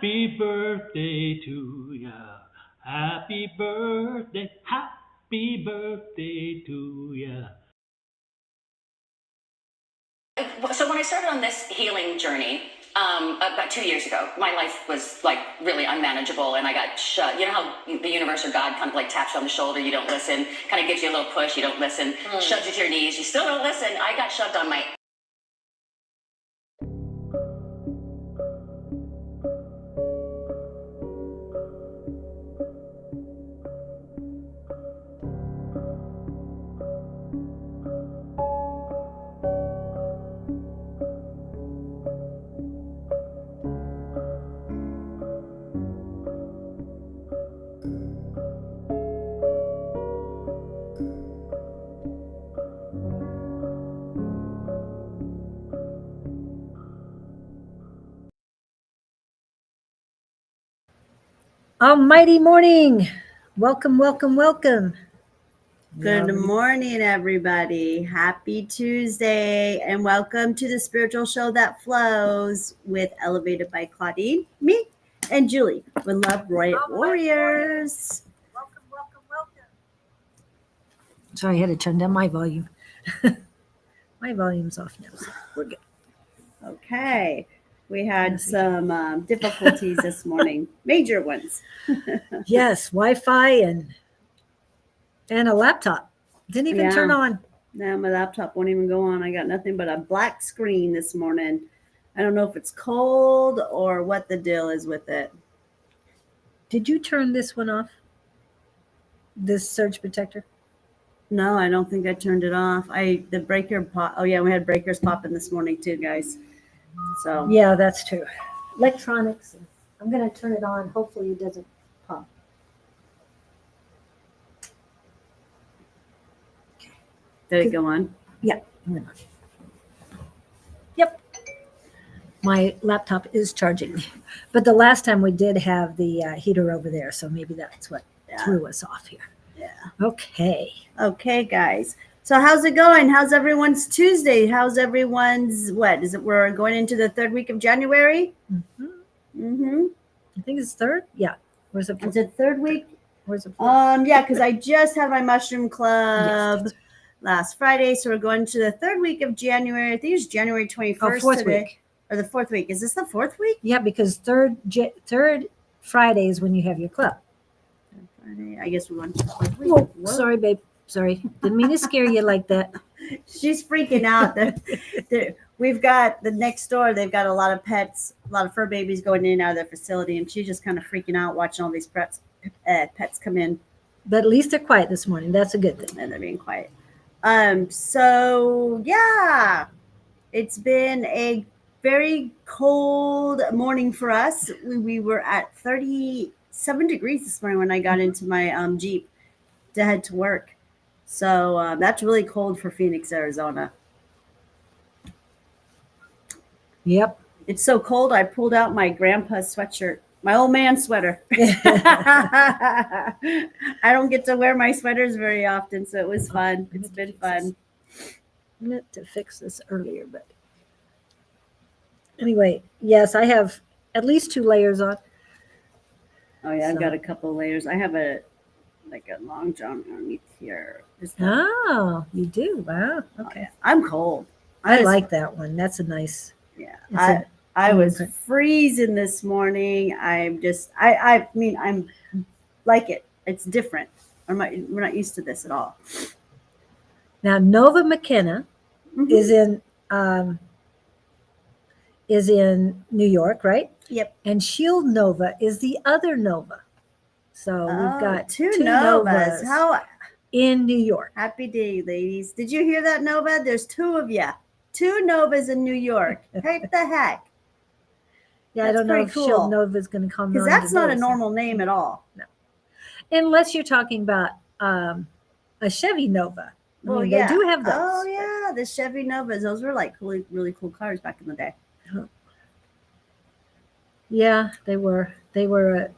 Happy birthday to ya. Happy birthday to ya. So when I started on this healing journey, about 2 years ago, my life was like really unmanageable, and I got shut. You know how the universe or God kind of like taps you on the shoulder, you don't listen, kind of gives you a little push, you don't listen, shoves you to your knees, you still don't listen. I got shoved on my. Almighty morning. Welcome, welcome, welcome. Good morning, everybody. Happy Tuesday, and welcome to the spiritual show that flows with Elevated by Claudene, me, and Julie with Love Warriors. Welcome, welcome, welcome. Sorry, I had to turn down my volume. My volume's off now, so we're good. Okay. We had some difficulties this morning, major ones. Yes, Wi-Fi and a laptop. Didn't even turn on. No, my laptop won't even go on. I got nothing but a black screen this morning. I don't know if it's cold or what the deal is with it. Did you turn this one off? This surge protector? No, I don't think I turned it off. The breaker pop. Oh yeah, we had breakers popping this morning too, guys. So yeah, that's true. Electronics. I'm going to turn it on. Hopefully it doesn't pop. Did it go on? Yeah. Yep. My laptop is charging. But the last time we did have the heater over there, so maybe that's what threw us off here. Yeah. Okay. Okay, guys. So how's it going? How's everyone's Tuesday? How's everyone's, what? Is it, we're going into the third week of January? Mm-hmm. Mm-hmm. I think it's third. Yeah. Where's it? Is it third week? Where's it? Yeah, because I just had my mushroom club last Friday. So we're going to the third week of January. I think it's January 21st fourth today. Week. Or the fourth week. Is this the fourth week? Yeah, because third Friday is when you have your club. Friday. I guess we're going to the fourth week. Whoa. Sorry, babe. Sorry. Didn't mean to scare you like that. She's freaking out. We've got the next door. They've got a lot of pets, a lot of fur babies going in and out of their facility. And she's just kind of freaking out watching all these pets come in. But at least they're quiet this morning. That's a good thing. And they're being quiet. So, yeah, it's been a very cold morning for us. We were at 37 degrees this morning when I got into my Jeep to head to work. So that's really cold for Phoenix, Arizona. Yep. It's so cold, I pulled out my grandpa's sweatshirt, my old man sweater. I don't get to wear my sweaters very often, so it was fun. It's been fun. I meant to fix this earlier, but anyway, yes, I have at least 2 layers on. Oh, yeah, I've got a couple layers. I have a long john underneath here. Oh, you do? Wow. Okay. Oh, yeah. I'm cold. I like that one. That's a nice. Yeah. I was freezing this morning. I mean, I'm like it. It's different. We're not used to this at all. Now, Nova McKenna is in New York, right? Yep. And Shield Nova is the other Nova. So we've got two Novas. How in New York. Happy day, ladies. Did you hear that, Nova? There's 2 of you. 2 Novas in New York. What the heck? Yeah, I don't know if Shield Nova is going to come. Because that's not a normal name at all. No. Unless you're talking about a Chevy Nova. Well, I mean, they do have those. Oh, yeah, the Chevy Novas. Those were like really, really cool cars back in the day. Yeah, they were. They were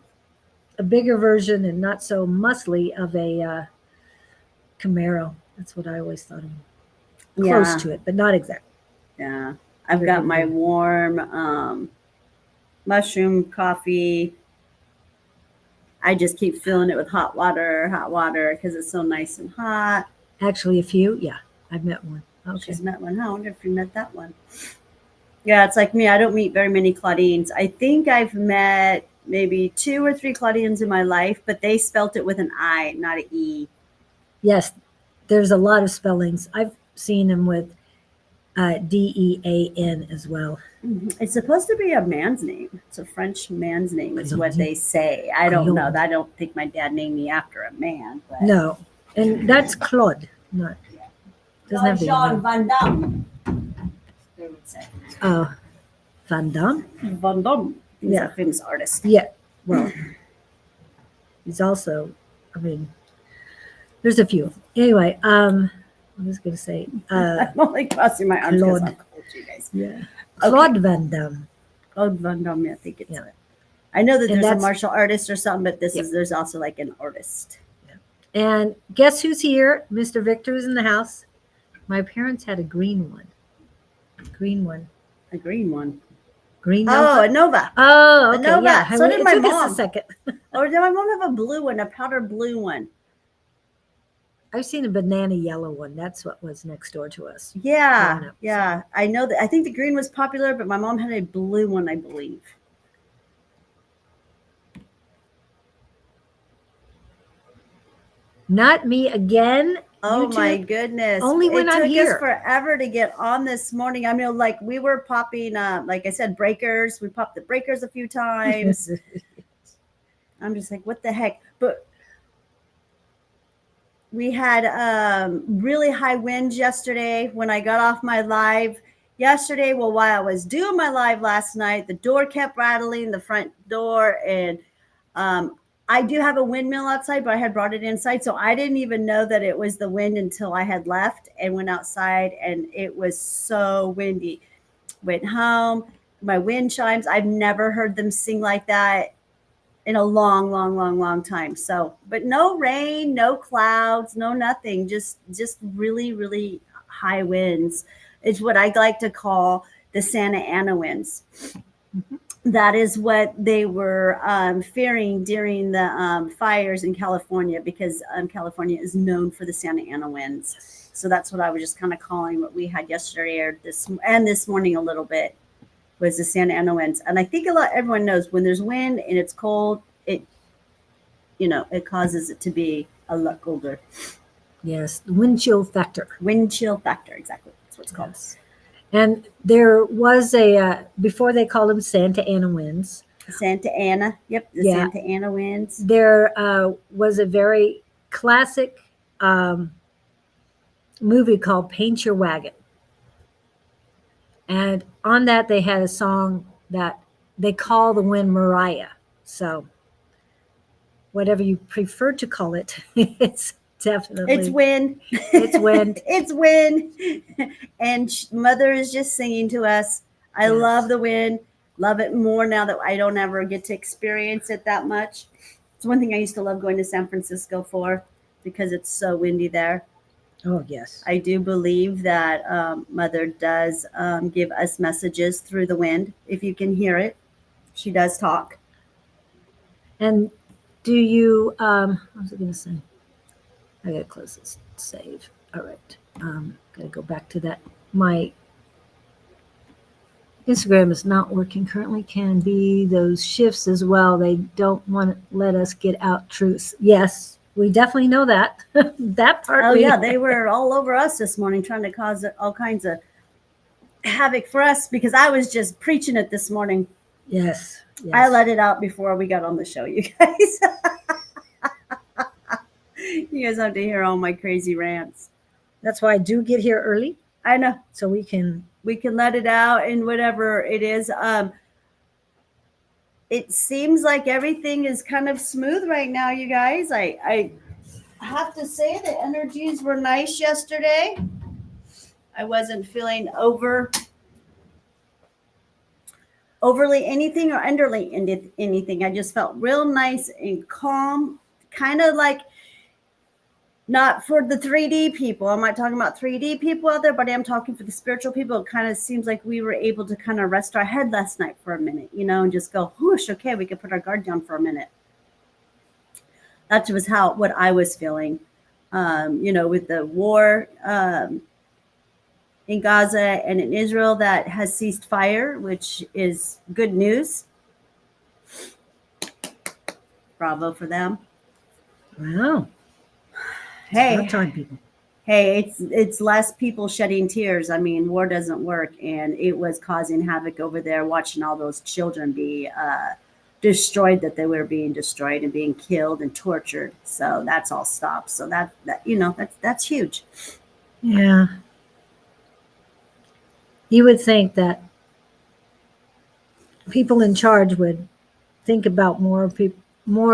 a bigger version and not so muscly of a Camaro. That's what I always thought of. Close to it, but not exactly. Yeah. I've got my warm mushroom coffee. I just keep filling it with hot water, because it's so nice and hot. Actually, a few. Yeah, I've met one. Okay. She's met one. I wonder if you met that one. Yeah, it's like me. I don't meet very many Claudines. I think I've met maybe 2 or 3 Claudines in my life, but they spelt it with an I, not an E. Yes, there's a lot of spellings. I've seen them with Dean as well. It's supposed to be a man's name. It's a French man's name, is what they say. I don't know. I don't think my dad named me after a man. But no, and that's Claude. Not doesn't have to be Jean no. Van Damme. They would say. Oh, Van Damme. Van Damme. He's Yeah. a famous artist. Yeah. Well, he's also. I mean, there's a few. Anyway, I was going to say. I'm only crossing my arms because Claude. I'm cold, you guys. Yeah. Claude Van Damme. Claude Van Damme, I think it's. Yeah. I know that And there's a that's- martial artist or something, but Yep. there's also like an artist. And guess who's here? Mr. Victor's in the house. My parents had a green one. Green one. A green one. Green Oh, Nova? a Nova. Oh, okay. Nova. Yeah. So did my took us mom. a second. Or did my mom have a blue one, a powder blue one? I've seen a banana yellow one. That's what was next door to us. Yeah, Growing up. yeah. I know that. I think the green was popular, but my mom had a blue one, I believe. Not me again. Oh YouTube? my goodness! Only when I'm It took here. us forever to get on this morning. I mean, like we were popping, like I said, breakers. We popped the breakers a few times. I'm just like, what the heck? But we had really high winds yesterday when I got off my live yesterday. Well, while I was doing my live last night, the door kept rattling, the front door, and I do have a windmill outside, but I had brought it inside. So I didn't even know that it was the wind until I had left and went outside, and it was so windy. Went home, my wind chimes, I've never heard them sing like that in a long time. So, but no rain, no clouds, no nothing, just really, really high winds. It's what I like to call the Santa Ana winds. That is what they were fearing during the fires in California, because California is known for the Santa Ana winds. So that's what I was just kind of calling what we had yesterday or this morning a little bit was the Santa Ana winds. And I think everyone knows when there's wind and it's cold, it causes it to be a lot colder. Yes, the wind chill factor. Wind chill factor, exactly. That's what it's called. Yes. And there was before they called them Santa Ana winds. Santa Ana. Yep, the Yeah. Santa Ana winds. There was a very classic movie called Paint Your Wagon. And on that, they had a song that they call the wind Mariah. So whatever you prefer to call it, it's definitely. It's wind. It's wind. It's wind. And Mother is just singing to us. I Yes. love the wind. Love it more now that I don't ever get to experience it that much. It's one thing I used to love going to San Francisco for, because it's so windy there. Oh, yes. I do believe that Mother does give us messages through the wind. If you can hear it, she does talk. And do you, what was I going to say? I got to close this save. All right. Got to go back to that. My Instagram is not working currently. Can be those shifts as well. They don't want to let us get out truths. Yes, we definitely know that. That part. Oh, yeah. They were all over us this morning trying to cause all kinds of havoc for us, because I was just preaching it this morning. Yes. Yes. I let it out before we got on the show, you guys. You guys have to hear all my crazy rants. That's why I do get here early, I know. so we can. We can let it out and whatever it is. It seems like everything is kind of smooth right now, you guys. I have to say the energies were nice yesterday. I wasn't feeling overly anything or underly anything. I just felt real nice and calm, kind of like Not for the 3D people. I'm not talking about 3D people out there, but I am talking for the spiritual people. It kind of seems like we were able to kind of rest our head last night for a minute, and just go, whoosh, okay, we could put our guard down for a minute. That was what I was feeling, with the war in Gaza and in Israel that has ceased fire, which is good news. Bravo for them. Wow. Hey, About time, people. Hey, it's less people shedding tears. I mean, war doesn't work, and it was causing havoc over there. Watching all those children be destroyed, that they were being destroyed and being killed and tortured. So that's all stopped. So that's huge. Yeah. You would think that people in charge would think about more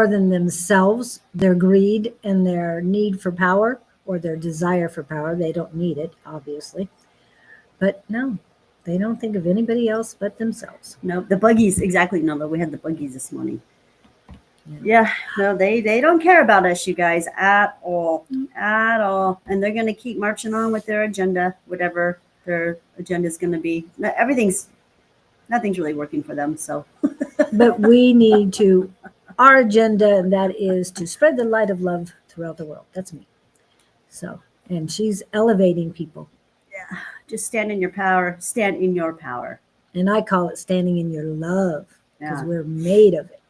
than themselves, their greed and their need for power, or their desire for power. They don't need it, obviously. But no, they don't think of anybody else but themselves. No, the buggies, exactly. No, we had the buggies this morning. Yeah, no, they don't care about us, you guys, at all. At all. And they're going to keep marching on with their agenda, whatever their agenda is going to be. Nothing's really working for them, so. But we need to, our agenda, and that is to spread the light of love throughout the world. That's me. So, and she's elevating people. Yeah, just stand in your power. Stand in your power. And I call it standing in your love, because Yeah. we're made of it.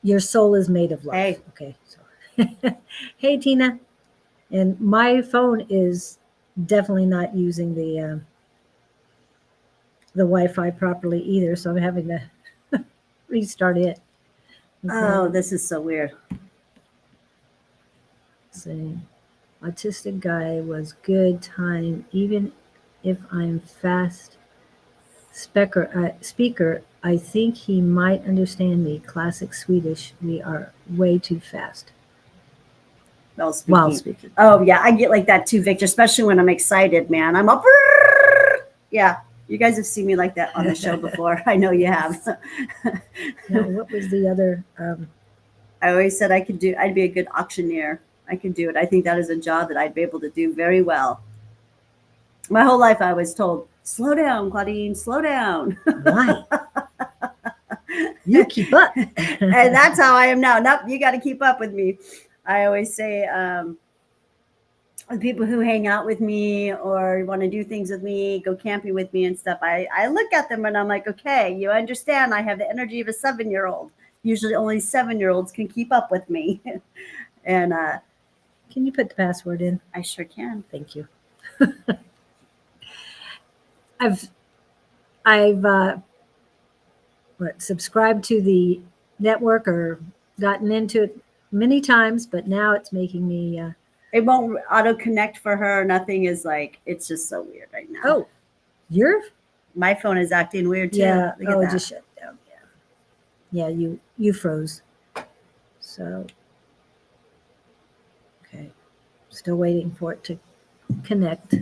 Your soul is made of love. Hey. Okay. So, hey, Tina. And my phone is definitely not using the Wi-Fi properly either, so I'm having to restart it. Okay. Oh, this is so weird. See, autistic guy was good time, even if I'm fast speaker. I think he might understand me. Classic Swedish. We are way too fast. While speaking. Oh yeah, I get like that too, Victor. Especially when I'm excited, man. I'm up. Yeah, you guys have seen me like that on the show before. I know you have. Now, what was the other? I always said I'd be a good auctioneer. I could do it. I think that is a job that I'd be able to do very well. My whole life I was told, slow down, Claudene, slow down. Why? You keep up. And that's how I am now. Nope, you got to keep up with me. I always say, the people who hang out with me or want to do things with me, go camping with me and stuff, I look at them and I'm like, okay, you understand I have the energy of a 7-year-old. Usually only 7-year-olds can keep up with me. And can you put the password in? I sure can. Thank you. I've subscribed to the network or gotten into it many times, but now it's making me it won't auto connect for her. Nothing is like, it's just so weird right now. Oh, my phone is acting weird too. Yeah. Look at that. Just shut down. Yeah, you froze. So okay. Still waiting for it to connect.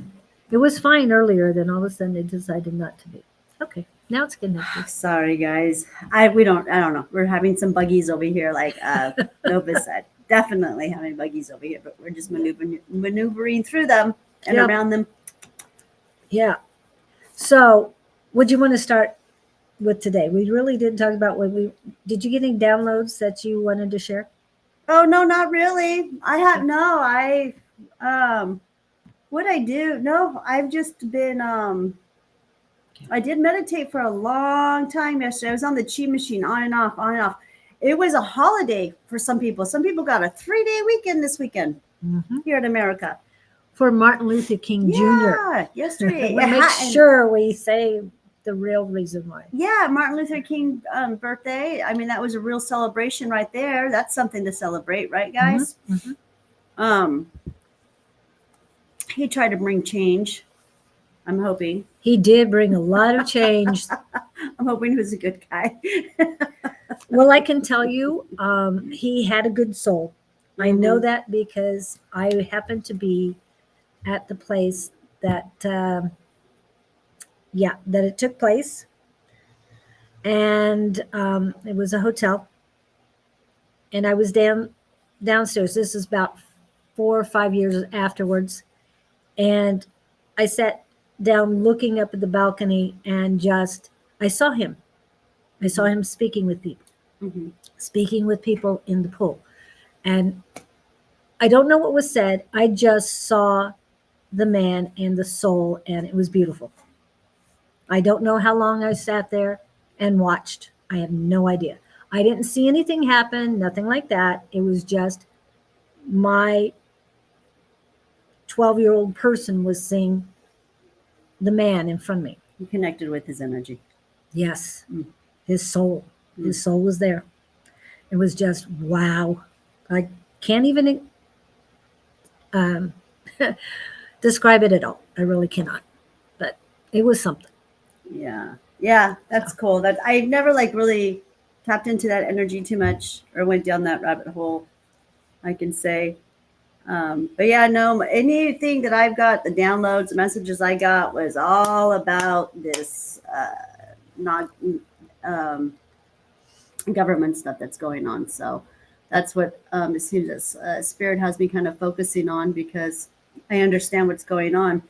It was fine earlier, then all of a sudden it decided not to be. Okay, now it's connected. Sorry guys. I don't know. We're having some buggies over here, like Nova said. Definitely having buggies over here, but we're just maneuvering through them and around them. Yeah. So what do you want to start with today? We really didn't talk about did you get any downloads that you wanted to share? Oh no, not really. What I do? No, I've just been I did meditate for a long time yesterday. I was on the chi machine on and off. It was a holiday for some people. Some people got a 3-day weekend this weekend here in America. For Martin Luther King Jr. Yesterday. We'll make sure we say the real reason why. Yeah, Martin Luther King birthday. I mean, that was a real celebration right there. That's something to celebrate, right, guys? Mm-hmm. He tried to bring change. I'm hoping. He did bring a lot of change. I'm hoping he was a good guy. Well, I can tell you, he had a good soul. I know that because I happened to be at the place that it took place. And it was a hotel. And I was down downstairs. This is about 4 or 5 years afterwards. And I sat down looking up at the balcony and I saw him. I saw him speaking with people, speaking with people in the pool. And I don't know what was said. I just saw the man and the soul, and it was beautiful. I don't know how long I sat there and watched. I have no idea. I didn't see anything happen, nothing like that. It was just my 12-year-old person was seeing the man in front of me. You connected with his energy. Yes, his soul. His soul was there. It was just, wow. I can't even describe it at all. I really cannot. But it was something. Yeah. Yeah, that's cool. That I've never like really tapped into that energy too much or went down that rabbit hole, I can say. But yeah, no, anything that I've got, the downloads, the messages I got was all about this not government stuff that's going on. So that's what it seems as Spirit has me kind of focusing on, because I understand what's going on.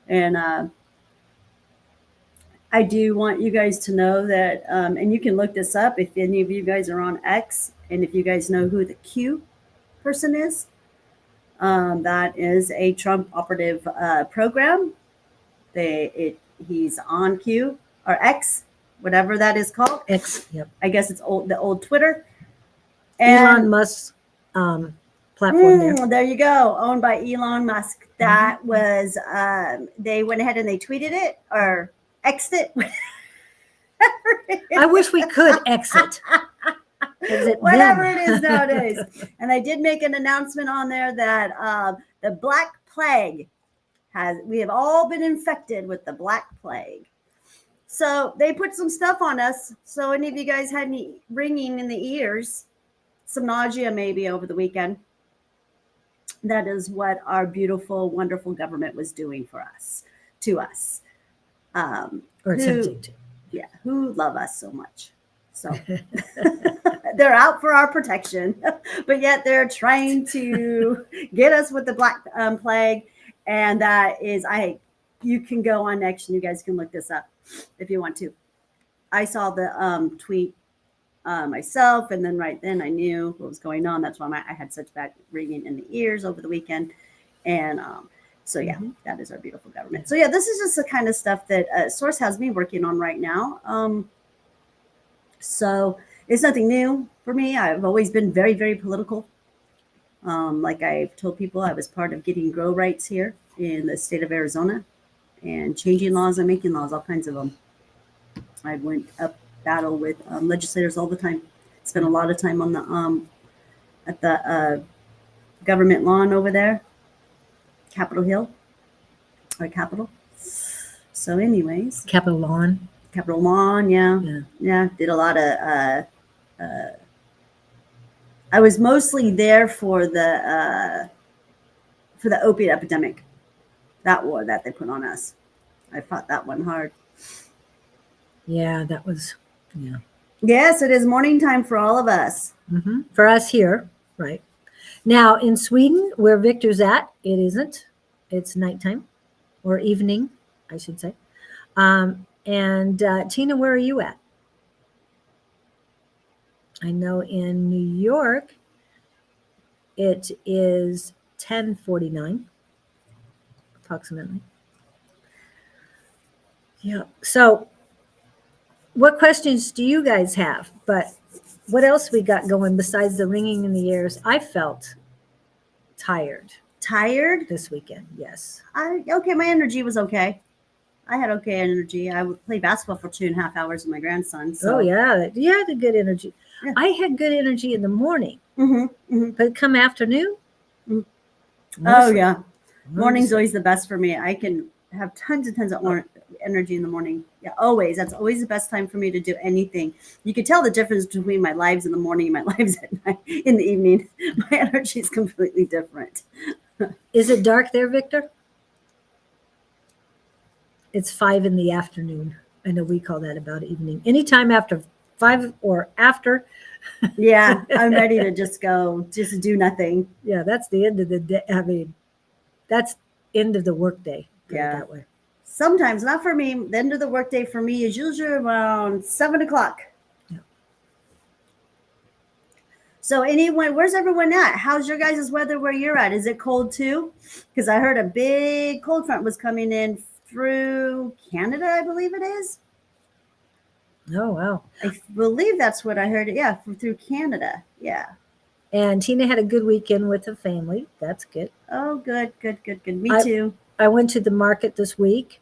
And I do want you guys to know that, and you can look this up if any of you guys are on X, and if you guys know who the Q person is. That is a Trump operative program. He's on Q or X, whatever that is called. X, yep. I guess it's the old Twitter. Elon Musk's platform there you go. Owned by Elon Musk. That was, they went ahead and they tweeted it or X'd it. I wish we could exit. Whatever it is nowadays. And I did make an announcement on there that the Black Plague we have all been infected with the Black Plague. So they put some stuff on us. So any of you guys had any ringing in the ears, some nausea maybe over the weekend. That is what our beautiful, wonderful government was doing to us. Or attempting to. Yeah, who love us so much. So they're out for our protection, but yet they're trying to get us with the Black Plague. And that is, you can go on next and you guys can look this up if you want to. I saw the tweet myself, and then right then I knew what was going on. That's why I had such bad ringing in the ears over the weekend. And so, yeah, that is our beautiful government. So, yeah, this is just the kind of stuff that Source has me working on right now. So it's nothing new for me. I've always been very, very political. Like I've told people, I was part of getting grow rights here in the state of Arizona and changing laws and making laws, all kinds of them. I went up battle with legislators all the time. Spent a lot of time on the at the government lawn over there, Capitol Hill, or Capitol. So, anyways, Capitol Lawn. Capitol Lawn, yeah. Did a lot of. I was mostly there for the opiate epidemic, that war that they put on us. I fought that one hard. Yeah, that was, yeah. Yes, it is morning time for all of us. Mm-hmm. For us here, right. Now, in Sweden, where Victor's at, it isn't. It's nighttime, or evening, I should say. And Tina, where are you at? I know in New York, it is 10:49, approximately. Yeah. So what questions do you guys have? But what else we got going besides the ringing in the ears? I felt tired. Tired? This weekend, yes. Okay, my energy was okay. I had okay energy. I would play basketball for 2.5 hours with my grandson. So. Oh, yeah. You had a good energy. Yeah. I had good energy in the morning. But come afternoon? Oh, yeah. Morning's always the best for me. I can have tons and tons of energy in the morning. Yeah, always. That's always the best time for me to do anything. You can tell the difference between my lives in the morning and my lives at night in the evening. My energy is completely different. Is it dark there, Victor? It's 5 in the afternoon. I know we call that about evening. Anytime after 5 or after Yeah, I'm ready to just go, just do nothing. Yeah, that's the end of the day. I mean, that's end of the workday. Put it Yeah. that way. Sometimes, not for me. The end of the workday for me is usually around 7 o'clock. Yeah. So anyway, where's everyone at? How's your guys' weather where you're at? Is it cold too? Because I heard a big cold front was coming in through Canada, I believe it is. Oh, wow. I believe that's what I heard. Yeah, through Canada. Yeah. And Tina had a good weekend with the family. That's good. Oh, good. Me too. I went to the market this week.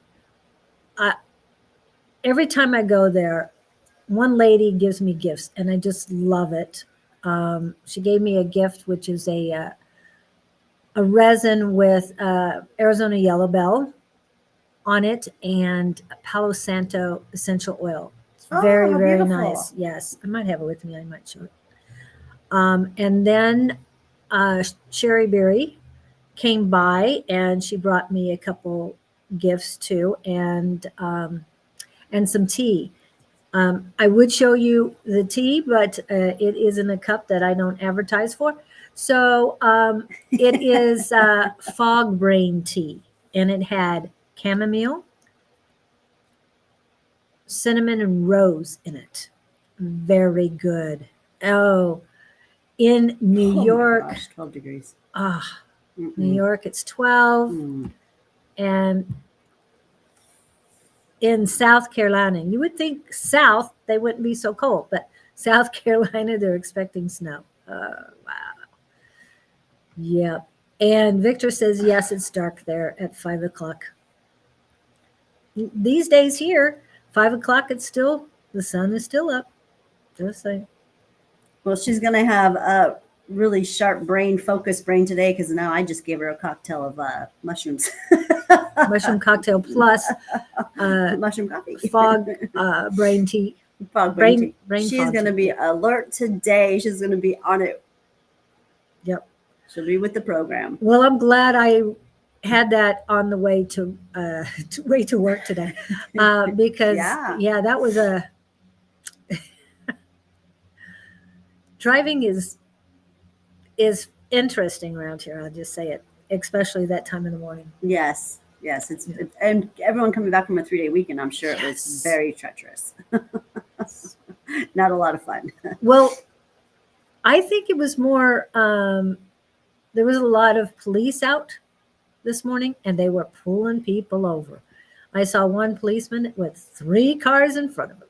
Every time I go there, one lady gives me gifts, and I just love it. She gave me a gift, which is a resin with Arizona yellow bell on it and Palo Santo essential oil. It's very, how very beautiful. nice. Yes, I might have it with me. I might show it. And then Sherry Berry came by, and she brought me a couple gifts too, and some tea. I would show you the tea, but it is in a cup that I don't advertise for. So it is fog brain tea, and it had chamomile, cinnamon, and rose in it. Very good. Oh, in New Oh York, my gosh, 12 degrees. New York, it's 12. And in South Carolina, you would think South, they wouldn't be so cold, but South Carolina, they're expecting snow. Wow. Yep. And Victor says, yes, it's dark there at 5 o'clock. These days here, 5 o'clock, the sun is still up. Just saying. Well, she's going to have a really sharp brain, focused brain today, because now I just gave her a cocktail of mushrooms. Mushroom cocktail plus mushroom coffee. fog brain tea. Fog brain tea. Brain She's going to be alert today. She's going to be on it. Yep. She'll be with the program. Well, I'm glad I had that on the way to work today, because that was driving is interesting around here. I'll just say it, especially that time in the morning. Yes, it's and everyone coming back from a 3-day weekend, I'm sure it was very treacherous. Not a lot of fun. Well, I think it was more. There was a lot of police out this morning, and they were pulling people over. I saw one policeman with 3 cars in front of him,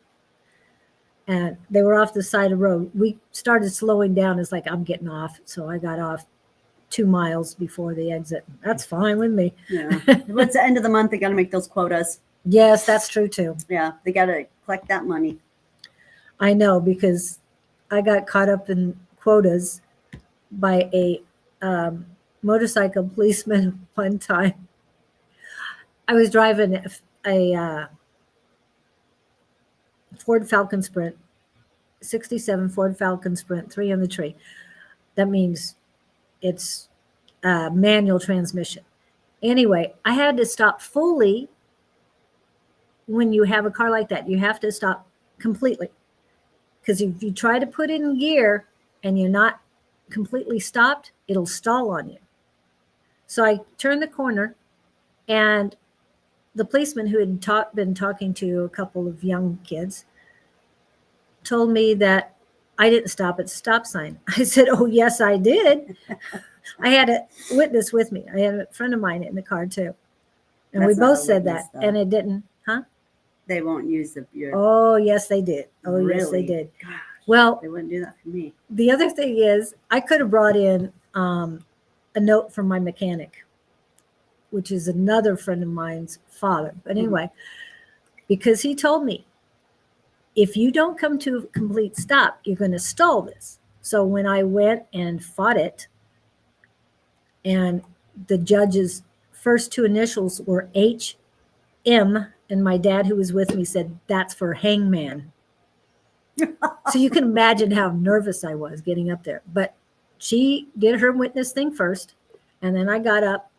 and they were off the side of the road. We started slowing down. It's like, I'm getting off. So I got off 2 miles before the exit. That's fine with me. Yeah. Well, it's the end of the month. They got to make those quotas. Yes, that's true too. Yeah, they got to collect that money. I know, because I got caught up in quotas by a motorcycle policeman one time. I was driving a Ford Falcon Sprint, 67 Ford Falcon Sprint, 3 on the tree. That means it's manual transmission. Anyway, I had to stop fully. When you have a car like that, you have to stop completely. Because if you try to put it in gear and you're not completely stopped, it'll stall on you. So I turned the corner, and the policeman who had been talking to a couple of young kids told me that I didn't stop at the stop sign. I said, oh, yes, I did. I had a witness with me. I had a friend of mine in the car too. And we both said that, and it didn't, They won't use your. Oh, yes, they did. Oh, Really? yes, they did. Gosh, well, they wouldn't do that for me. The other thing is, I could have brought in a note from my mechanic, which is another friend of mine's father. But anyway, because he told me, if you don't come to a complete stop, you're going to stall this. So when I went and fought it, and the judge's first 2 initials were HM, and my dad, who was with me, said, that's for hangman. So you can imagine how nervous I was getting up there. But she did her witness thing first, and then I got up.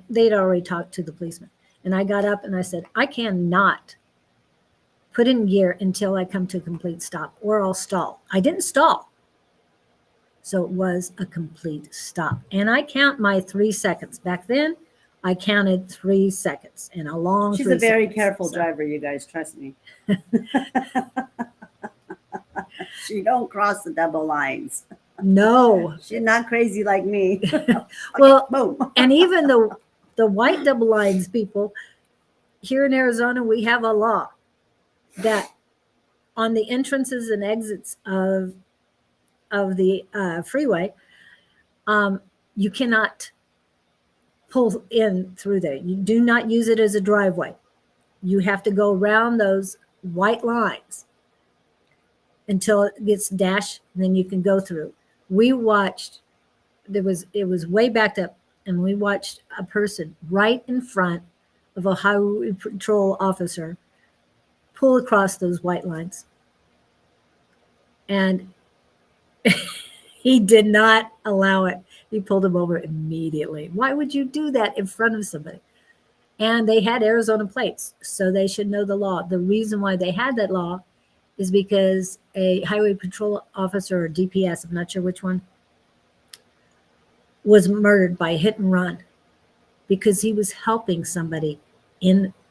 They'd already talked to the policeman. And I got up and I said, I cannot put in gear until I come to a complete stop, or I'll stall. I didn't stall. So it was a complete stop. And I count my 3 seconds. Back then, I counted 3 seconds, and a long She's 3 a very seconds. careful So- driver, you guys. Trust me. She don't cross the double lines. No. She's not crazy like me. Well, Boom. and even the white double lines people, here in Arizona, we have a law that on the entrances and exits of the freeway, you cannot pull in through there. You do not use it as a driveway. You have to go around those white lines until it gets dashed, and then you can go through. We watched, it was way backed up, and we watched a person right in front of a highway patrol officer pull across those white lines. And he did not allow it. He pulled him over immediately. Why would you do that in front of somebody? And they had Arizona plates, so they should know the law. The reason why they had that law is because a highway patrol officer or DPS, I'm not sure which one, was murdered by hit and run because he was helping somebody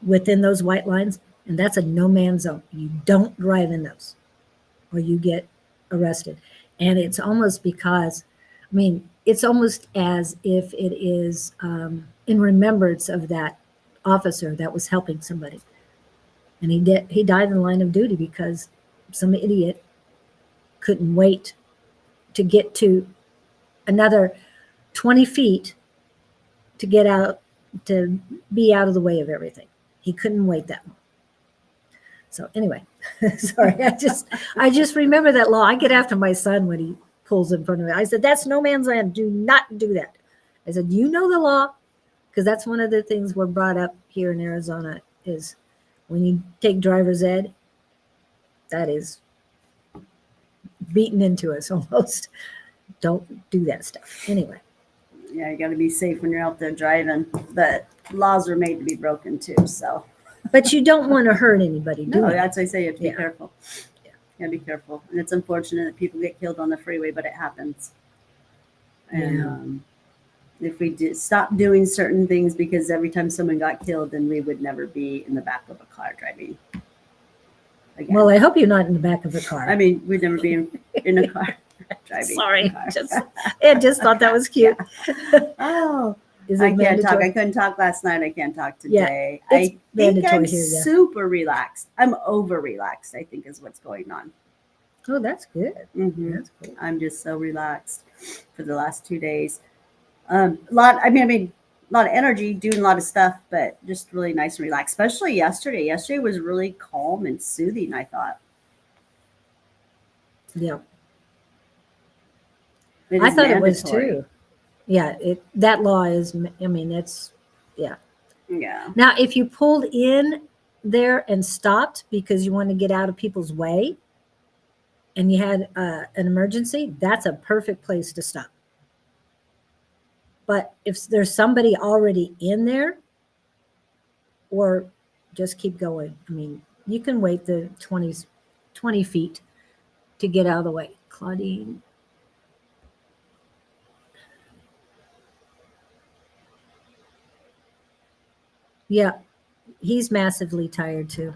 within those white lines, and that's a no man's zone. You don't drive in those or you get arrested. And it's almost because, I mean, it's almost as if it is in remembrance of that officer that was helping somebody. And he died in the line of duty because some idiot couldn't wait to get to another 20 feet to get out, to be out of the way of everything. He couldn't wait that long. So anyway, sorry, I just remember that law. I get after my son when he pulls in front of me. I said, that's no man's land. Do not do that. I said, you know the law, because that's one of the things we're brought up here in Arizona is when you take driver's ed, that is beaten into us almost. Don't do that stuff. Anyway. Yeah, you got to be safe when you're out there driving. But laws are made to be broken too, so. But you don't want to hurt anybody, do No, you? that's why I say you have to be Yeah. careful. You got to be careful. And it's unfortunate that people get killed on the freeway, but it happens. And if we did stop doing certain things because every time someone got killed, then we would never be in the back of a car driving. Again. Well, I hope you're not in the back of a car. I mean, we'd never be in a car driving. Sorry, a car. I just thought that was cute. Oh, Is I it can't talk. mandatory? I couldn't talk last night. I can't talk Yeah, today. it's I think mandatory I'm here, yeah. super relaxed. I'm over relaxed, I think is what's going on. Oh, that's good. Mhm. That's cool. I'm just so relaxed for the last 2 days. A lot of energy, doing a lot of stuff, but just really nice and relaxed. Especially yesterday. Yesterday was really calm and soothing, I thought. Yeah, It I is thought it was mandatory. too. Yeah, that law is. I mean, it's yeah. Yeah. Now, if you pulled in there and stopped because you want to get out of people's way, and you had an emergency, that's a perfect place to stop. But if there's somebody already in there, or just keep going. I mean, you can wait the 20 feet to get out of the way. Claudene. Yeah, he's massively tired too.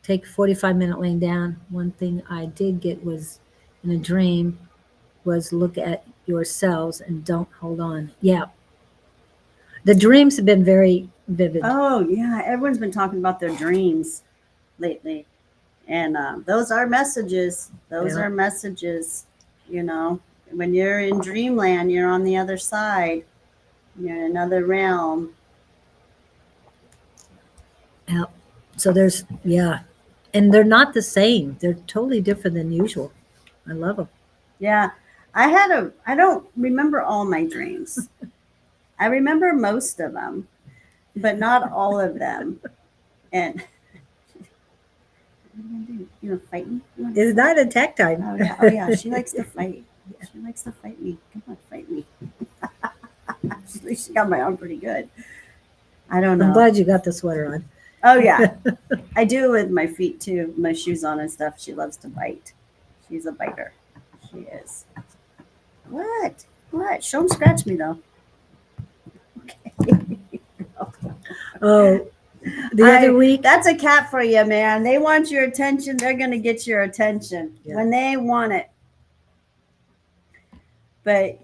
Take a 45-minute laying down. One thing I did get was in a dream was look at yourselves and don't hold on. Yeah. The dreams have been very vivid. Oh, yeah. Everyone's been talking about their dreams lately. And those are messages. Those Yeah. are messages. You know, when you're in dreamland, you're on the other side. You're in another realm. Yeah. So there's, yeah. And they're not the same. They're totally different than usual. I love them. Yeah. I don't remember all my dreams. I remember most of them, but not all of them. And you know, fight me? You wanna It's not attack time. Oh yeah, oh yeah. She likes to fight. She likes to fight me. Come on, fight me. She got my arm pretty good. I don't know. I'm glad you got the sweater on. Oh yeah, I do it with my feet too, my shoes on and stuff. She loves to bite. She's a biter. She is. What? What? Show him scratch me though. Okay. Oh, the other week, That's a cat for you, man. They want your attention. They're gonna get your attention when they want it. But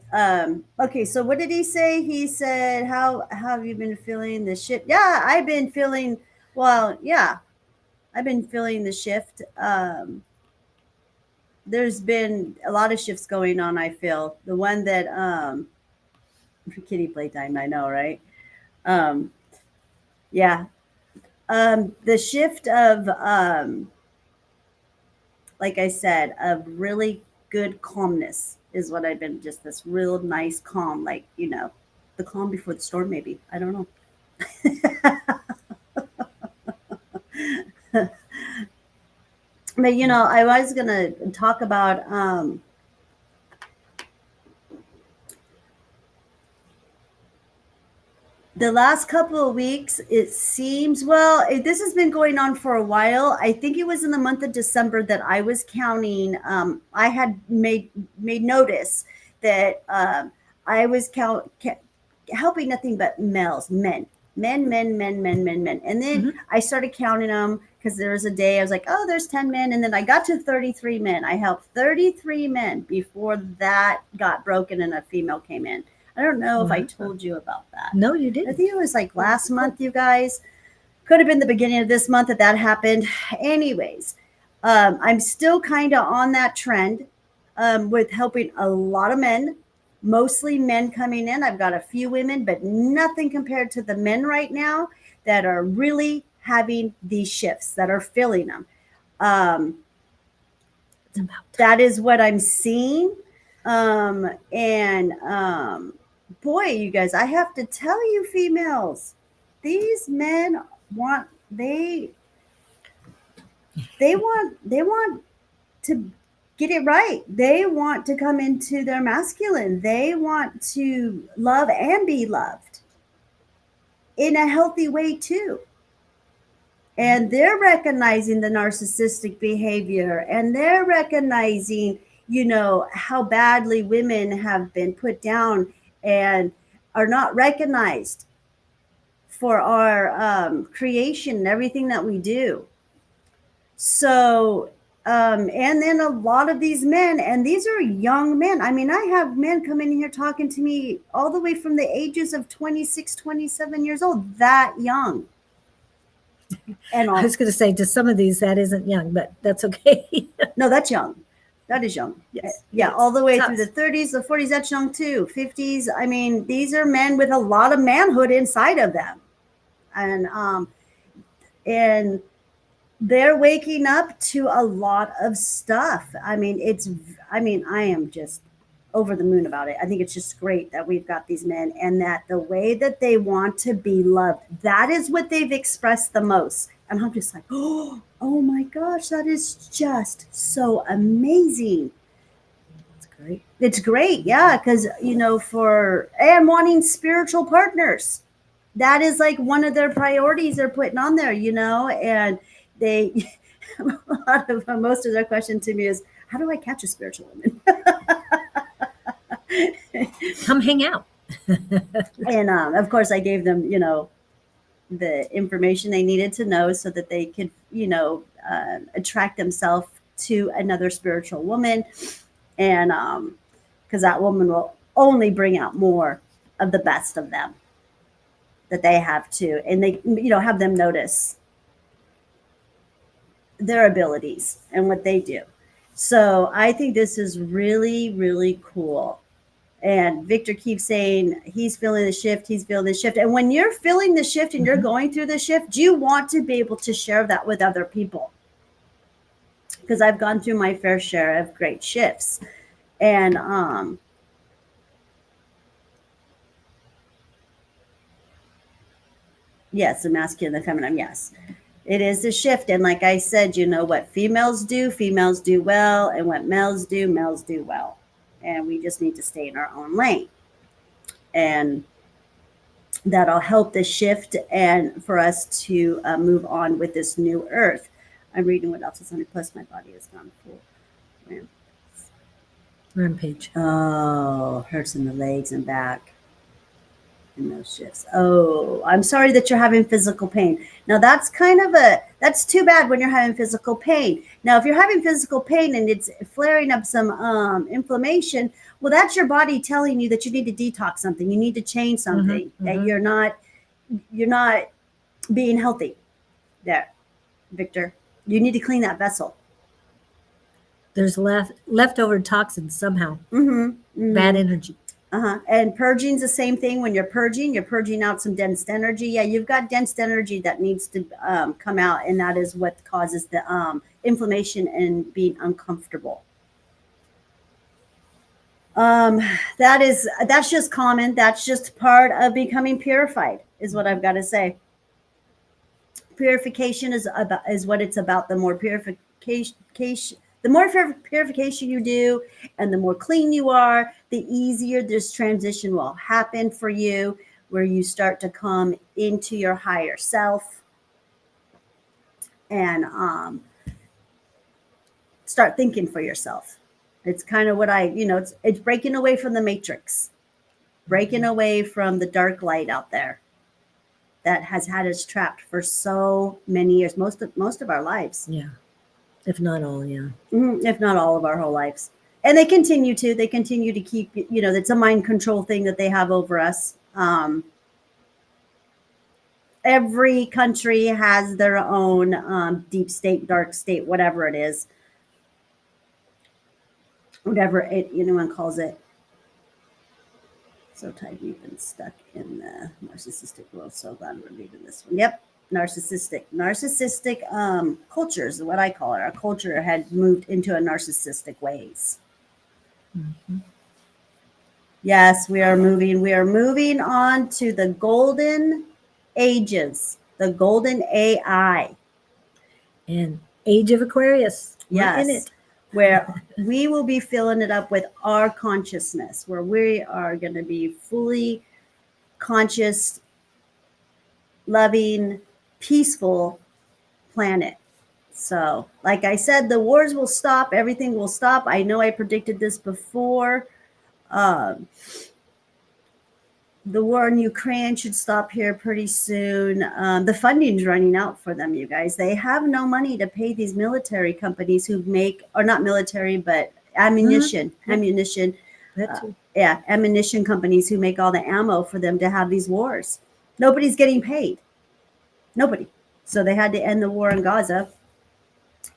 okay, so what did he say? He said, how have you been feeling the shift? Yeah, I've been feeling I've been feeling the shift. There's been a lot of shifts going on, I feel. The one that kitty playtime, I know, right? Yeah. The shift of like I said, of really good calmness is what I've been, just this real nice calm, like, the calm before the storm, maybe. I don't know. But I was gonna talk about the last couple of weeks. It seems, this has been going on for a while. I think it was in the month of December that I was counting. I had made notice that I was helping nothing but men. And then I started counting them, because there was a day I was like, oh, there's 10 men. And then I got to 33 men. I helped 33 men before that got broken and a female came in. I don't know if I told you about that. No, you didn't. I think it was like last month, you guys. Could have been the beginning of this month that happened. Anyways, I'm still kind of on that trend with helping a lot of men, mostly men coming in. I've got a few women, but nothing compared to the men right now that are really having these shifts, that are feeling them. That is what I'm seeing. Boy, you guys, I have to tell you, females, these men want to get it right. They want to come into their masculine. They want to love and be loved in a healthy way too. And they're recognizing the narcissistic behavior, and they're recognizing, how badly women have been put down and are not recognized for our creation and everything that we do. So, and then a lot of these men, and these are young men. I mean, I have men come in here talking to me all the way from the ages of 26, 27 years old, that young. And I was going to say, to some of these, that isn't young, but that's okay. No, that's young. That is young. Yes. Yeah, all the way through the 30s, the 40s, that's young too. 50s. I mean, these are men with a lot of manhood inside of them. And they're waking up to a lot of stuff. I mean, I am just over the moon about it. I think it's just great that we've got these men, and that the way that they want to be loved, that is what they've expressed the most. And I'm just like, oh my gosh, that is just so amazing. It's great. It's great. Yeah. Cause and wanting spiritual partners. That is like one of their priorities they're putting on there, and they, most of their question to me is, how do I catch a spiritual woman? Come hang out. And of course I gave them, the information they needed to know so that they could, attract themselves to another spiritual woman. And because that woman will only bring out more of the best of them that they have to, and they, have them notice their abilities and what they do. So I think this is really, really cool. And Victor keeps saying he's feeling the shift. He's feeling the shift. And when you're feeling the shift and you're going through the shift, you want to be able to share that with other people. Because I've gone through my fair share of great shifts. And yes, the masculine, the feminine, yes. It is a shift. And like I said, what females do well. And what males do well. And we just need to stay in our own lane. And that'll help the shift and for us to move on with this new earth. I'm reading what else is on it. Plus, my body has gone full. Rampage. Oh, hurts in the legs and back in those shifts. Oh, I'm sorry that you're having physical pain. Now that's that's too bad when you're having physical pain. Now, if you're having physical pain and it's flaring up some inflammation, well, that's your body telling you that you need to detox something. You need to change something. That you're not being healthy. There, Victor, you need to clean that vessel. There's leftover toxins somehow. Bad energy. And purging's the same thing. When you're purging out some dense energy. Yeah, you've got dense energy that needs to come out, and that is what causes the inflammation and being uncomfortable. That's just common. That's just part of becoming purified, is what I've got to say. Purification is what it's about. The more purification you do, and the more clean you are, the easier this transition will happen for you, where you start to come into your higher self and start thinking for yourself. It's kind of what it's breaking away from the matrix, breaking away from the dark light out there that has had us trapped for so many years, most of our lives. Yeah. If not all, yeah. If not all of our whole lives. And they continue to keep, it's a mind control thing that they have over us. Every country has their own deep state, dark state, whatever it is. Whatever anyone calls it. So tight we've been stuck in the narcissistic world. So glad we're leaving this one. Yep. Narcissistic cultures is what I call it. Our culture had moved into a narcissistic ways. Yes, we are moving on to the golden ages, the golden AI, and age of Aquarius. Yes, in it. Where we will be filling it up with our consciousness, where we are going to be fully conscious, loving, peaceful planet. So, like I said, the wars will stop. Everything will stop. I know I predicted this before. The war in Ukraine should stop here pretty soon. The funding's running out for them, you guys. They have no money to pay these military companies who make, or not military, but ammunition. Ammunition companies who make all the ammo for them to have these wars. Nobody's getting paid. Nobody. So they had to end the war in Gaza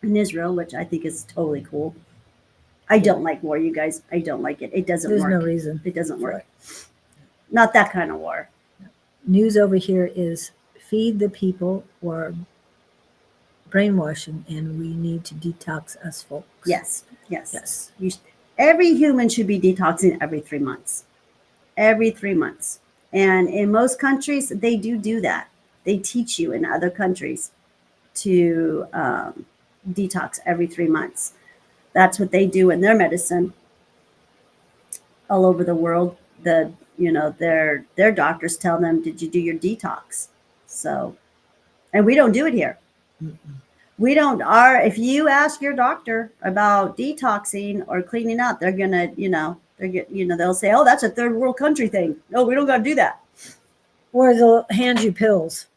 and Israel, which I think is totally cool. I don't like war, you guys. I don't like it. It doesn't work. There's no reason. It doesn't work. Not that kind of war. News over here is feed the people or brainwashing, and we need to detox us folks. Yes. Every human should be detoxing every 3 months. Every 3 months. And in most countries, they do that. They teach you in other countries to detox every 3 months. That's what they do in their medicine all over the world. Their doctors tell them, did you do your detox? So, and we don't do it here. We don't. If you ask your doctor about detoxing or cleaning up, they're gonna, they'll say, oh, that's a third world country thing. No, we don't got to do that. Or they'll hand you pills.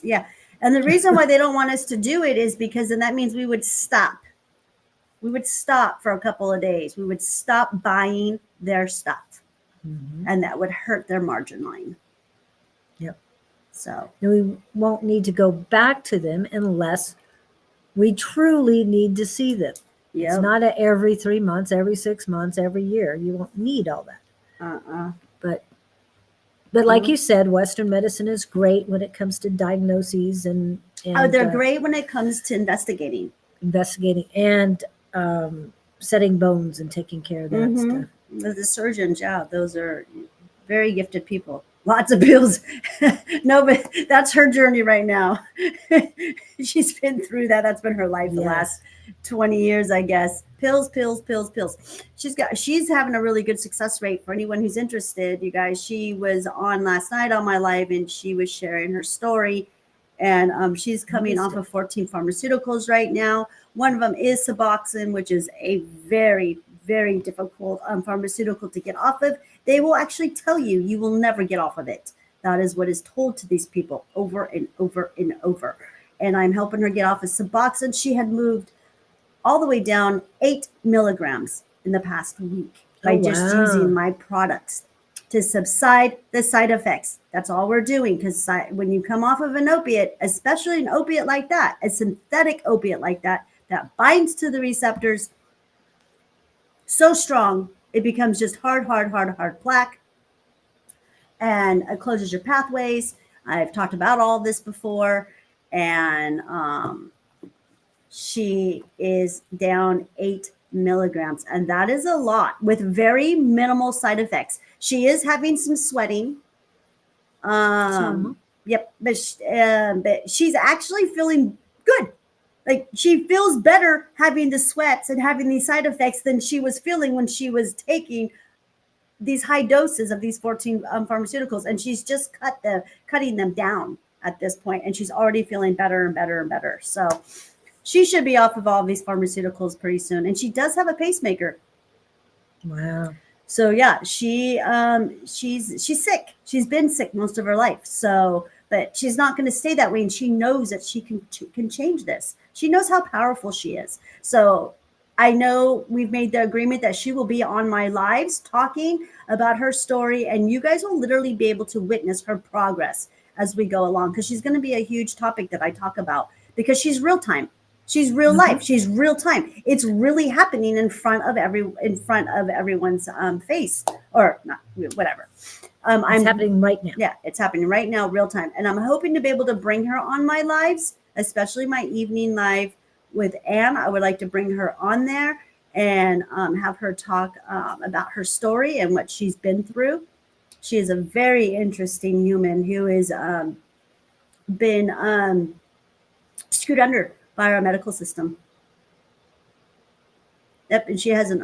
Yeah. And the reason why they don't want us to do it is because then that means we would stop. We would stop for a couple of days. We would stop buying their stuff. And that would hurt their margin line. Yep. So we won't need to go back to them unless we truly need to see them. Yep. It's not every 3 months, every 6 months, every year. You won't need all that. But like you said, Western medicine is great when it comes to diagnoses and they're great when it comes to investigating and setting bones and taking care of that stuff. The surgeons, those are very gifted people. Lots of pills. No, but that's her journey right now. She's been through that. That's been her life the last 20 years, I guess. Pills, pills, pills, pills. She's having a really good success rate. For anyone who's interested, you guys, she was on last night on my live and she was sharing her story. And she's coming off of 14 pharmaceuticals right now. One of them is Suboxone, which is a very, very difficult pharmaceutical to get off of. They will actually tell you you will never get off of it. That is what is told to these people over and over and over. And I'm helping her get off of Suboxone. She had moved all the way down 8 milligrams in the past week by just using my products to subside the side effects. That's all we're doing, because when you come off of an opiate, especially an opiate like that, a synthetic opiate like that, that binds to the receptors so strong, it becomes just hard plaque, and it closes your pathways. I've talked about all this before, and she is down 8 milligrams, and that is a lot with very minimal side effects. She is having some sweating. Yep, but she's actually feeling good. Like, she feels better having the sweats and having these side effects than she was feeling when she was taking these high doses of these 14 pharmaceuticals. And she's just cutting them down at this point, and she's already feeling better and better and better. So she should be off of all of these pharmaceuticals pretty soon. And she does have a pacemaker. Wow. So yeah, she's sick. She's been sick most of her life. So, but she's not going to stay that way, and she knows that she can change this. She knows how powerful she is. So I know we've made the agreement that she will be on my lives talking about her story, and you guys will literally be able to witness her progress as we go along, because she's going to be a huge topic that I talk about, because she's real time. She's real life. She's real time. It's really happening in front of everyone's face, or not, whatever. It's happening right now. Yeah, it's happening right now, real time. And I'm hoping to be able to bring her on my lives, especially my evening live with Anne. I would like to bring her on there and have her talk about her story and what she's been through. She is a very interesting human who has been screwed under by our medical system. Yep, and she has an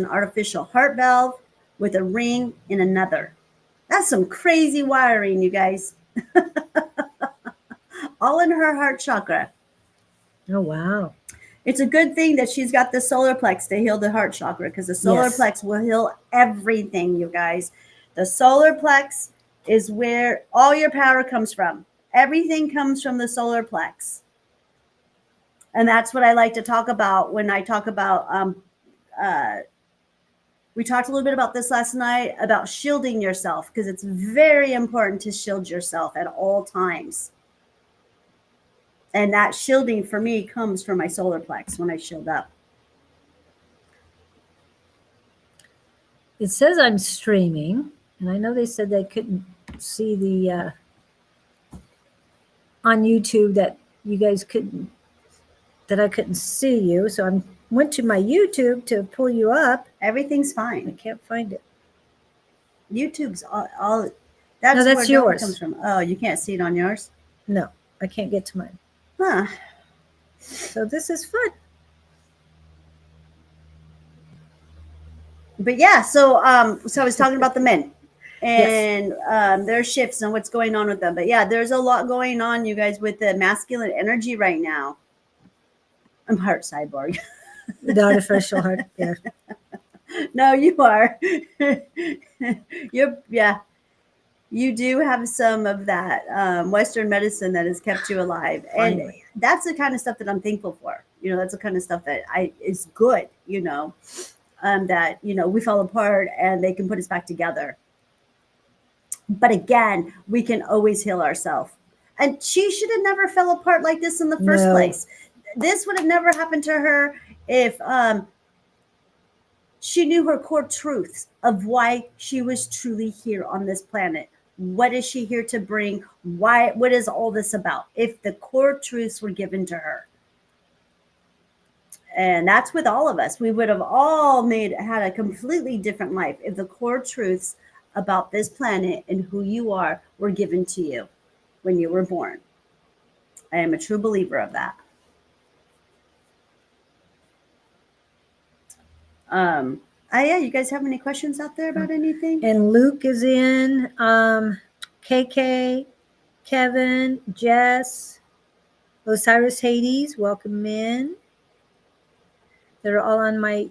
artificial heart valve with a ring in another. That's some crazy wiring, you guys. All in her heart chakra. Oh, wow. It's a good thing that she's got the solar plex to heal the heart chakra, because the solar plex will heal everything, you guys. The solar plex is where all your power comes from. Everything comes from the solar plex. And that's what I like to talk about when I talk about, we talked a little bit about this last night, about shielding yourself, because it's very important to shield yourself at all times. And that shielding for me comes from my solar plex when I shield up. It says I'm streaming, and I know they said they couldn't see the on YouTube, that you guys couldn't, that I couldn't see you. So I went to my YouTube to pull you up. Everything's fine. I can't find it. YouTube's all that's where yours. Comes from. Oh, you can't see it on yours? No, I can't get to mine. Huh. So this is fun. But yeah, so I was talking about the men and their shifts and what's going on with them. But yeah, there's a lot going on, you guys, with the masculine energy right now. I'm heart cyborg. The artificial heart. Yeah. No, you are. You do have some of that Western medicine that has kept you alive. And that's the kind of stuff that I'm thankful for. You know, that's the kind of stuff that is good, you know, that, you know, we fell apart and they can put us back together. But again, we can always heal ourselves. And she should have never fell apart like this in the first place. This would have never happened to her if she knew her core truths of why she was truly here on this planet. What is she here to bring? Why? What is all this about? If the core truths were given to her. And that's with all of us. We would have all had a completely different life if the core truths about this planet and who you are were given to you when you were born. I am a true believer of that. Yeah, you guys have any questions out there about anything? And Luke is in, KK, Kevin, Jess, Osiris Hades, welcome in. They're all on my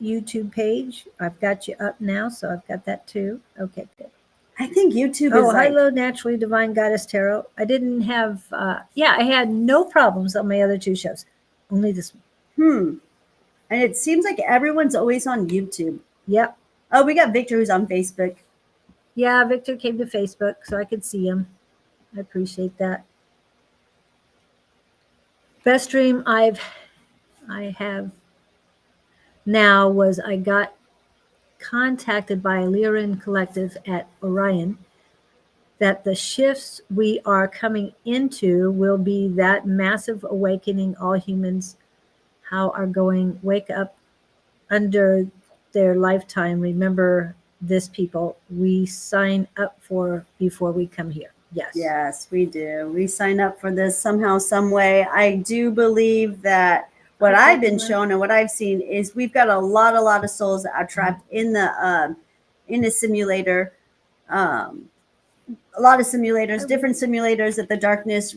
YouTube page. I've got you up now, so I've got that too. Okay, good. I think YouTube Oh, is like, hello, Naturally Divine Goddess Tarot. I didn't have, I had no problems on my other two shows. Only this one. And it seems like everyone's always on YouTube. Yep. Oh, we got Victor who's on Facebook. Yeah, Victor came to Facebook, so I could see him. I appreciate that. Best dream I have now was I got contacted by a Lyran collective at Orion that the shifts we are coming into will be that massive awakening all humans how are going wake up under their lifetime. Remember this, people, we sign up for before we come here. Yes, we do. We sign up for this somehow, some way. I do believe that what I've been shown and what I've seen is we've got a lot of souls that are trapped in the simulator. A lot of simulators, different simulators that the darkness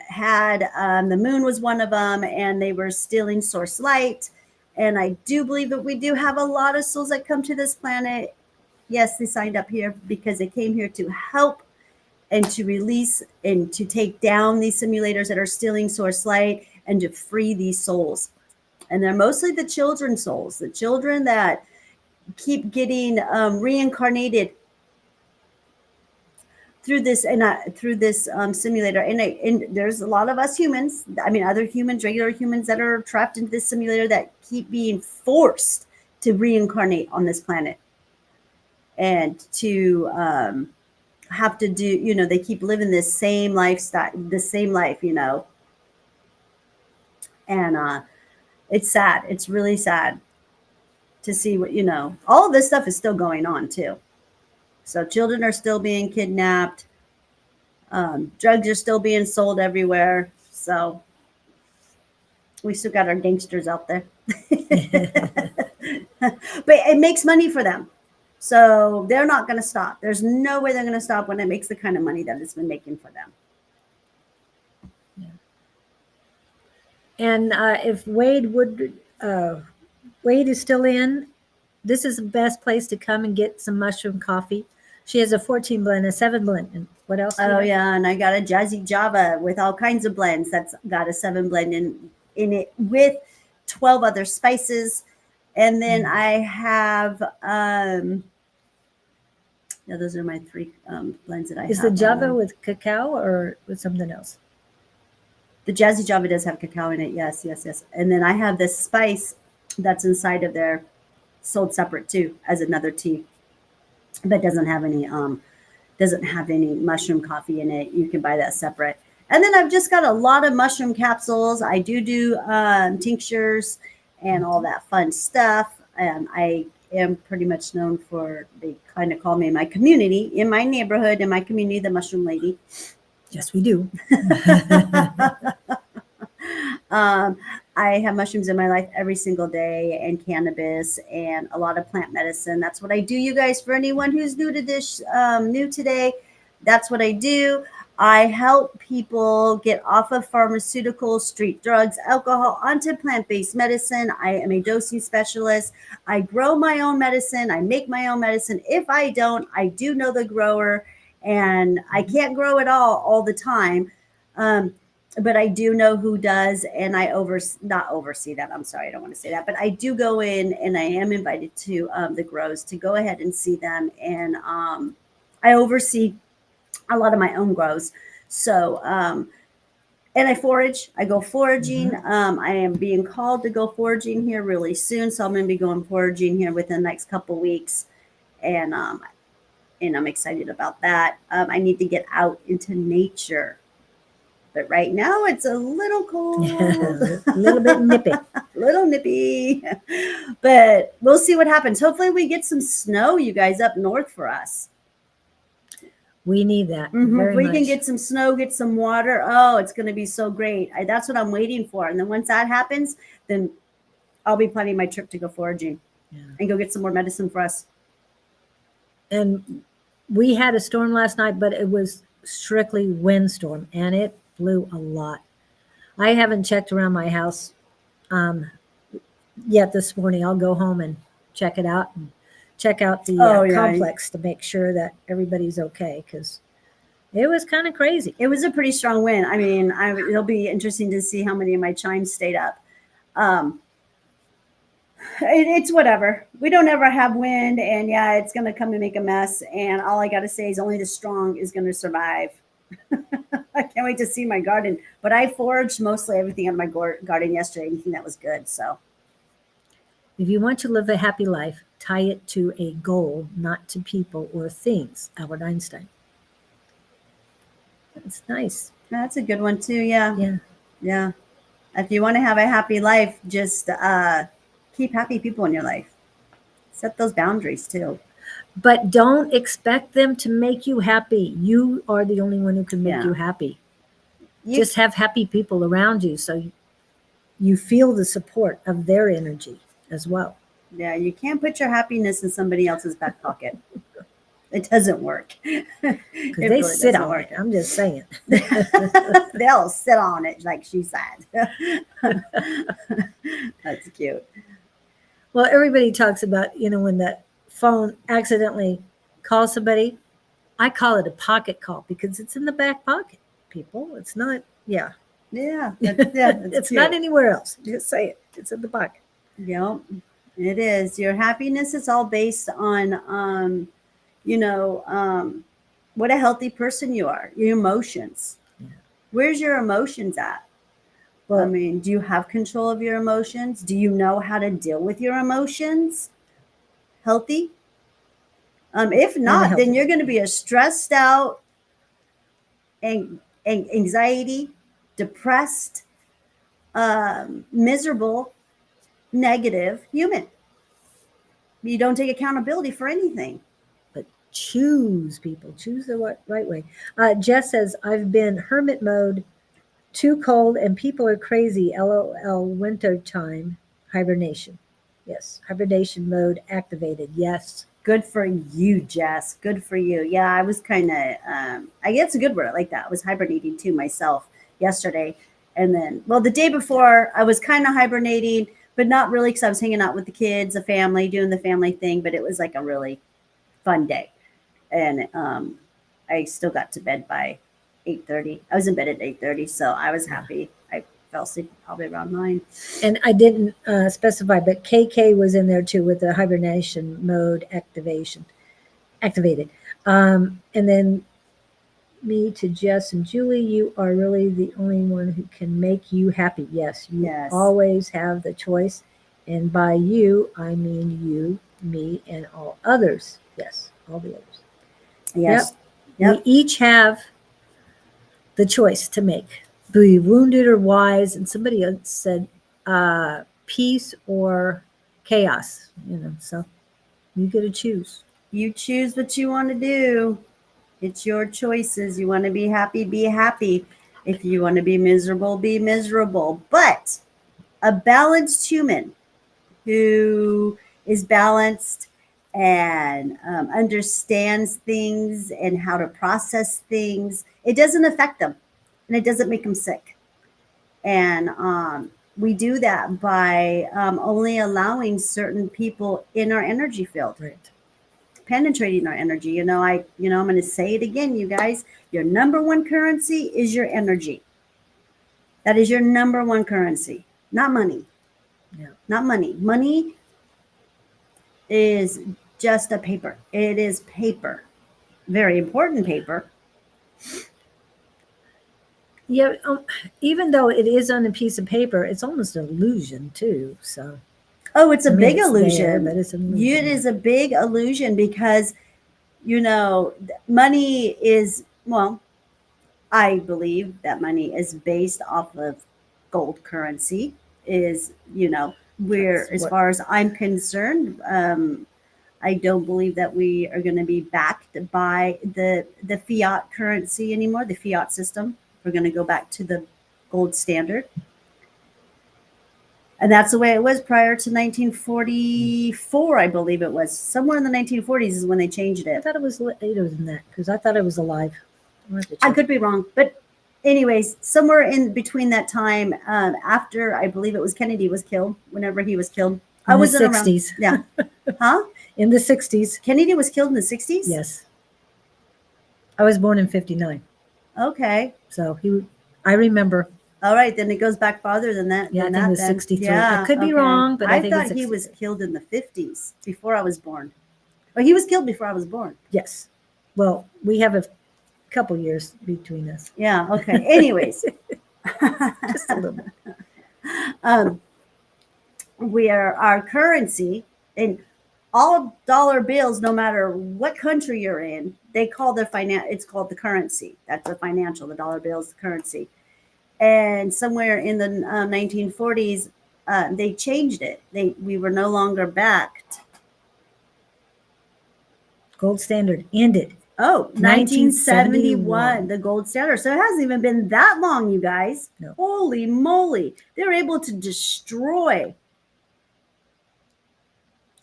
had. The moon was one of them, and they were stealing source light. And I do believe that we do have a lot of souls that come to this planet. Yes, they signed up here because they came here to help and to release and to take down these simulators that are stealing source light and to free these souls. And they're mostly the children souls, the children that keep getting reincarnated through this simulator. And there's a lot of us humans, I mean, other humans, regular humans that are trapped into this simulator that keep being forced to reincarnate on this planet and to have to do, they keep living this same lifestyle, the same life, and it's sad. It's really sad to see what, all of this stuff is still going on too. So children are still being kidnapped. Drugs are still being sold everywhere. So we still got our gangsters out there. But it makes money for them. So they're not going to stop. There's no way they're going to stop when it makes the kind of money that it's been making for them. Yeah. And if Wade is still in, this is the best place to come and get some mushroom coffee. She has a 14 blend, a 7 blend. And what else? Oh, yeah. And I got a Jazzy Java with all kinds of blends. That's got a 7 blend in it with 12 other spices. And then I have, those are my 3 blends that I have. Is the Java with cacao or with something else? The Jazzy Java does have cacao in it. Yes. And then I have this spice that's inside of there, sold separate too, as another tea, but doesn't have any mushroom coffee in it. You can buy that separate. And then I've just got a lot of mushroom capsules. I do tinctures and all that fun stuff. I am pretty much known for, they kind of call me in my community, in my neighborhood, in my community, the Mushroom Lady. Yes, we do. I have mushrooms in my life every single day, and cannabis and a lot of plant medicine. That's what I do, you guys. For anyone who's new to this, new today, that's what I do. I help people get off of pharmaceuticals, street drugs, alcohol, onto plant-based medicine. I am a dosing specialist. I grow my own medicine. I make my own medicine. If I don't, I do know the grower, and I can't grow it all the time. But I do know who does, and I not oversee that. I'm sorry, I don't want to say that, but I do go in, and I am invited to the grows to go ahead and see them, and I oversee a lot of my own grows. So, and I forage. I go foraging. Mm-hmm. I am being called to go foraging here really soon, so I'm going to be going foraging here within the next couple weeks, and I'm excited about that. I need to get out into nature. But right now it's a little cold. A little bit nippy. Little nippy. But we'll see what happens. Hopefully we get some snow, you guys, up north for us. We need that If we much. can get some snow, get some water, oh, it's going to be so great. That's what I'm waiting for. And then once that happens, then I'll be planning my trip to go foraging and go get some more medicine for us. And we had a storm last night, but it was strictly windstorm, and it blew a lot. I haven't checked around my house yet this morning. I'll go home and check it out and check out the complex to make sure that everybody's okay, because it was kind of crazy. It was a pretty strong wind. I mean, it'll be interesting to see how many of my chimes stayed up. It's whatever. We don't ever have wind, and it's going to come and make a mess. And all I got to say is only the strong is going to survive. I can't wait to see my garden. But I foraged mostly everything in my garden yesterday, anything that was good. So, if you want to live a happy life, tie it to a goal, not to people or things. Albert Einstein. That's nice. That's a good one too. Yeah. Yeah. If you want to have a happy life, just keep happy people in your life. Set those boundaries too. But don't expect them to make you happy. You are the only one who can make you happy. Just have happy people around you so you feel the support of their energy as well. Yeah, you can't put your happiness in somebody else's back pocket. It doesn't work. Because they sit on it. I'm just saying. They'll sit on it, like she said. That's cute. Well, everybody talks about, when that phone accidentally calls somebody. I call it a pocket call because it's in the back pocket, people. It's not, Yeah. It's cute. not anywhere else. Just say it. It's in the pocket. Yep, it is. Your happiness is all based on, what a healthy person you are, your emotions. Yeah. Where's your emotions at? Well, I mean, do you have control of your emotions? Do you know how to deal with your emotions? Healthy? If not, then you're going to be a stressed out, anxiety, depressed, miserable, negative human. You don't take accountability for anything. But choose, people. Choose the right way. Jess says, I've been hermit mode, too cold, and people are crazy. LOL, winter time, hibernation. Yes, hibernation mode activated. Yes. Good for you, Jess. Good for you. Yeah, I was kind of, I guess a good word like that. I was hibernating too myself yesterday. And then, the day before, I was kind of hibernating, but not really, because I was hanging out with the kids, the family, doing the family thing. But it was like a really fun day. And I still got to bed by 8:30. I was in bed at 8:30, so I was happy. I fell asleep probably around 9. And I didn't specify, but KK was in there too with the hibernation mode activated. And then me to Jess and Julie, you are really the only one who can make you happy. Yes, you always have the choice. And by you, I mean you, me, and all others. Yes, all the others. Yes. Yep. We each have the choice to make. Be wounded or wise. And somebody else said peace or chaos. So you get to choose. You choose what you want to do. It's your choices. You want to be happy, be happy. If you want to be miserable, be miserable. But a balanced human who is balanced and understands things and how to process things, it doesn't affect them and it doesn't make them sick. And we do that by only allowing certain people in our energy field. Right. Penetrating our energy. I'm going to say it again, you guys. Your number one currency is your energy. That is your number one currency, not money. Yeah. Not money. Money is just a paper. It is paper. Very important paper. Yeah, even though it is on a piece of paper, it's almost an illusion too. So. Oh, it's a big illusion. There, but it's an illusion. It is a big illusion because, money is, I believe that money is based off of gold currency. Is where, That's as what- far as I'm concerned, I don't believe that we are going to be backed by the fiat currency anymore, the fiat system. We're going to go back to the gold standard. And that's the way it was prior to 1944, I believe it was. Somewhere in the 1940s is when they changed I it. thought it was later than that because I thought it was alive. I'll have to I check. could be wrong, but anyways, somewhere in between that time, after I believe it was Kennedy was killed, whenever he was killed, I In the wasn't around. 60s. Yeah, huh? In the 60s. Kennedy was killed in the 60s. Yes. I was born in 59. Okay. So I remember. All right, then it goes back farther than that. Yeah, I than think that it was then. 63. Yeah, I could be okay. wrong, but I think it was thought he 63. was killed in the 50s before I was born. Oh, he was killed before I was born. Yes. Well, we have a couple years between us. Yeah. Okay. Anyways, Just a little bit. Our currency and all dollar bills, no matter what country you're in, they call their it's called the currency. That's the financial. The dollar bill is the currency. And somewhere in the 1940s, they changed it. We were no longer backed. Gold standard ended. Oh, 1971, 1971. the gold standard. So it hasn't even been that long, you guys. No. Holy moly. They're able to destroy.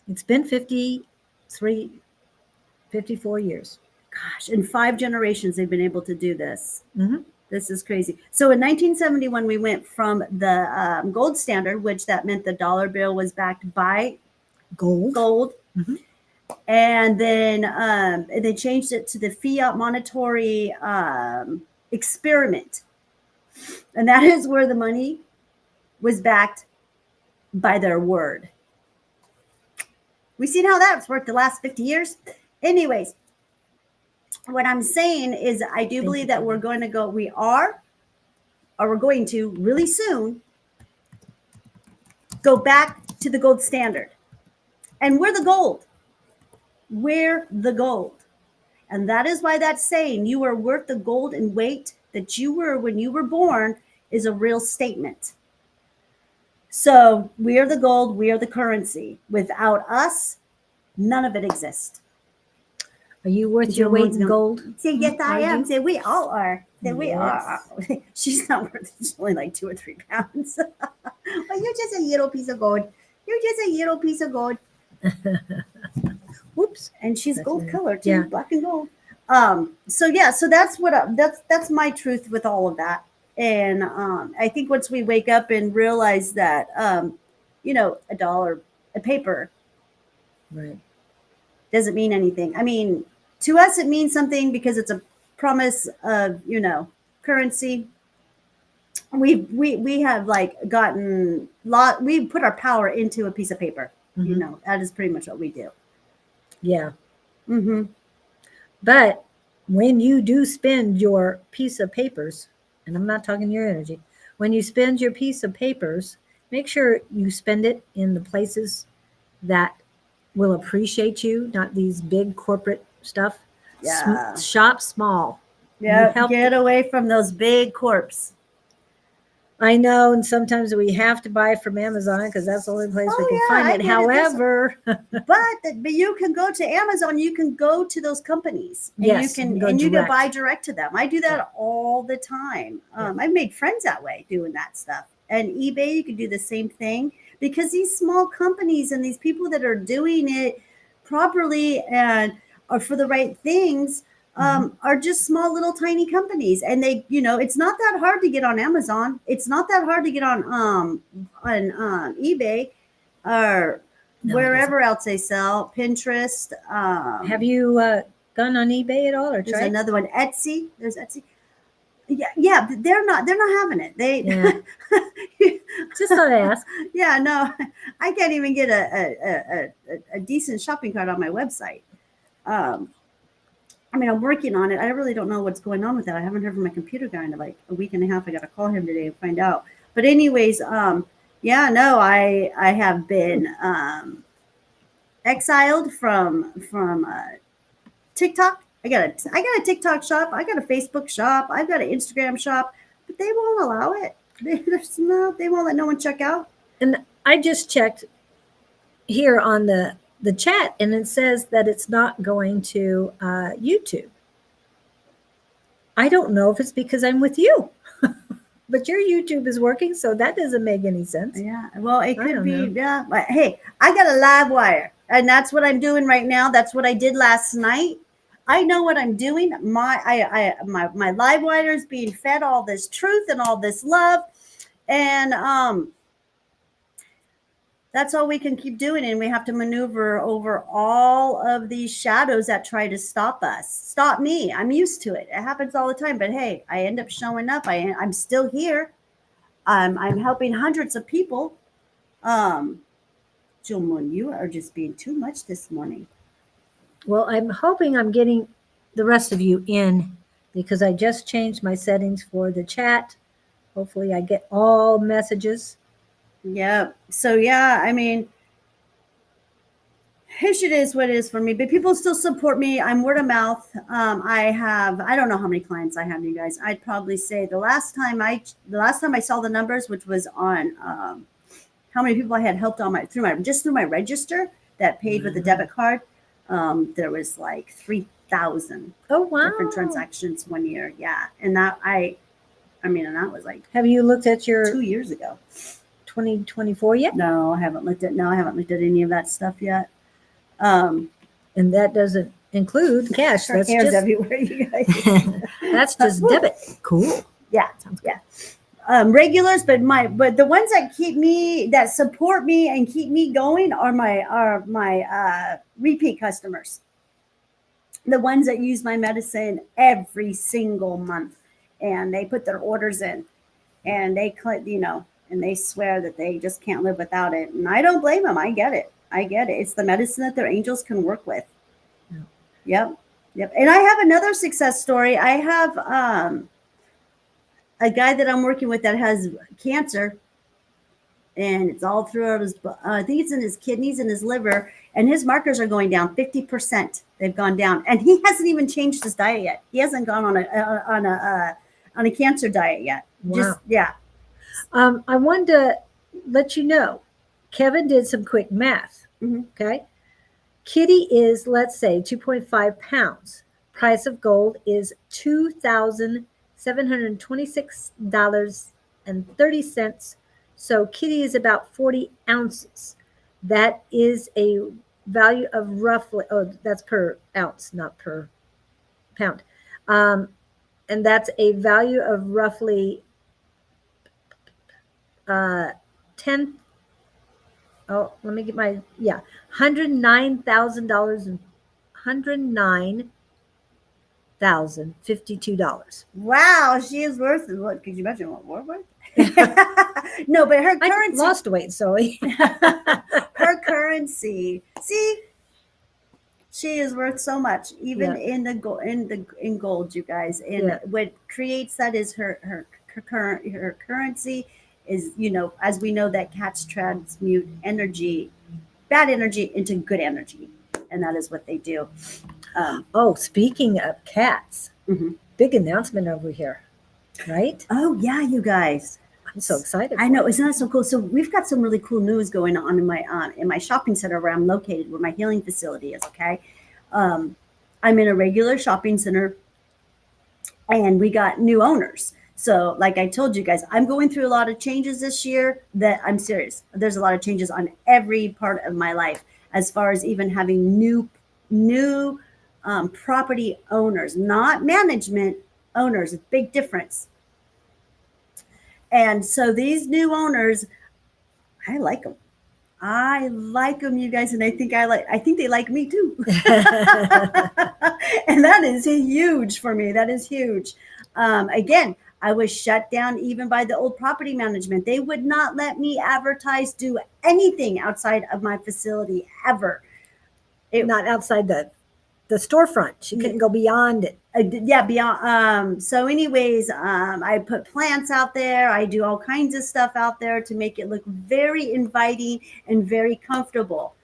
It's been 54 years. Gosh, in 5 generations, they've been able to do this. Mm-hmm. This is crazy. So in 1971, we went from the gold standard, which that meant the dollar bill was backed by Gold. Mm-hmm. And then they changed it to the fiat monetary experiment. And that is where the money was backed by their word. We've seen how that's worked the last 50 years. Anyways, what I'm saying is I do believe that we're going to really soon go back to the gold standard. And we're the gold. We're the gold. And that is why that saying, you are worth the gold and weight that you were when you were born, is a real statement. So we are the gold, we are the currency. Without us, none of it exists. Are you worth your weight in gold? Say, yes, I Are am. you? Say, we all are. Say, we Yes. are. She's not worth it. She's only like 2 or 3 pounds. Well, you're just a little piece of gold. You're just a little piece of gold. Whoops. And she's That's gold right. color too, Yeah. black and gold. So that's what that's my truth with all of that. And I think once we wake up and realize that a dollar, a paper Right. doesn't mean anything. I mean, to us it means something because it's a promise of currency. We have like gotten we put our power into a piece of paper. Mhm. That is pretty much what we do. Yeah. Mm-hmm. But when you do spend your piece of papers, and I'm not talking your energy, when you spend your piece of papers, make sure you spend it in the places that will appreciate you, not these big corporate stuff. Yeah. Shop small. Yeah, help get away from those big corps. I know, and sometimes we have to buy from Amazon because that's the only place we Oh, can yeah, find I it. get it. However, But you can go to Amazon. You can go to those companies, and Yes, you you can can go direct. buy direct to them. I do that Yeah. all the time. Yeah. I've made friends that way doing that stuff. And eBay, you can do the same thing because these small companies and these people that are doing it properly and are for the right things are just small little tiny companies. And they, it's not that hard to get on Amazon. It's not that hard to get on eBay or No, it wherever else they sell. Pinterest. have you gone on eBay at all or There's tried? another one. Etsy. There's Etsy. Yeah, but they're not having it. They Yeah. Just thought I'd ask. yeah, no, I can't even get a decent shopping cart on my website. I mean, I'm working on it. I really don't know what's going on with that. I haven't heard from my computer guy in like a week and a half. I got to call him today and find out. But anyways, yeah, no, I have been exiled from TikTok I got a TikTok shop. I got a Facebook shop. I've got an Instagram shop, but they won't allow it. They won't let no one check out. And I just checked here on the chat, and it says that it's not going to YouTube. I don't know if it's because I'm with you, but your YouTube is working, so that doesn't make any sense. Yeah, well, it I could don't be. know. Yeah, but hey, I got a live wire, and that's what I'm doing right now. That's what I did last night. I know what I'm doing. My live wire is being fed all this truth and all this love, and that's all we can keep doing, and we have to maneuver over all of these shadows that try to stop us, stop me. I'm used to it. It happens all the time, but hey, I end up showing up. I'm still here. I'm helping hundreds of people. Jill Moon, you are just being too much this morning. Well, I'm hoping I'm getting the rest of you in, because I just changed my settings for the chat. Hopefully I get all messages. Yeah. So yeah, I mean, it is what it is for me, but people still support me. I'm word of mouth. I don't know how many clients I have, you guys. I'd probably say the last time I saw the numbers, which was on how many people I had helped on through my register that paid with a debit card. There was like 3,000 different transactions 1 year. Yeah. And that and that was like, have you looked at your 2 years ago, 2024 yet? No, I haven't looked at any of that stuff yet. And that doesn't include cash. That's That's just everywhere, you guys. that's just debit. Cool. Yeah. Sounds good. Yeah. Regulars, but the ones that support me and keep me going are my repeat customers. The ones that use my medicine every single month, and they put their orders in, and they and they swear that they just can't live without it. And I don't blame them. I get it. It's the medicine that their angels can work with. Yeah. Yep. And I have another success story. I have a guy that I'm working with that has cancer, and it's all throughout his, I think it's in his kidneys and his liver, and his markers are going down 50%. They've gone down, and he hasn't even changed his diet yet. He hasn't gone on a cancer diet yet. Wow. Yeah. I wanted to let you know, Kevin did some quick math. Mhm. Okay. Kitty is, let's say, 2.5 pounds. Price of gold is $2,726.30. So Kitty is about 40 ounces. That is a value of roughly, that's per ounce, not per pound. And that's a value of roughly $109,000 and $109,052. Wow, she is worth it. What could you imagine what we're worth? No, but her currency. I lost weight, so her currency. See, she is worth so much, even in the gold. In gold, you guys. And what creates that is her currency is, as we know, that cats transmute bad energy into good energy, and that is what they do. Speaking of cats, big announcement over here, right? Oh yeah, you guys. I'm so excited. I know, isn't that so cool? So we've got some really cool news going on in my shopping center where I'm located, where my healing facility is. Okay, I'm in a regular shopping center, and we got new owners. So, like I told you guys, I'm going through a lot of changes this year. That I'm serious. There's a lot of changes on every part of my life, as far as even having new property owners, not management owners. It's a big difference. And so these new owners, I like them. You guys, and I think they like me too. And that is huge for me. That is huge. Again, I was shut down even by the old property management. They would not let me advertise, do anything outside of my facility ever. Not outside the storefront. She couldn't go beyond it. Beyond. So anyways, I put plants out there. I do all kinds of stuff out there to make it look very inviting and very comfortable.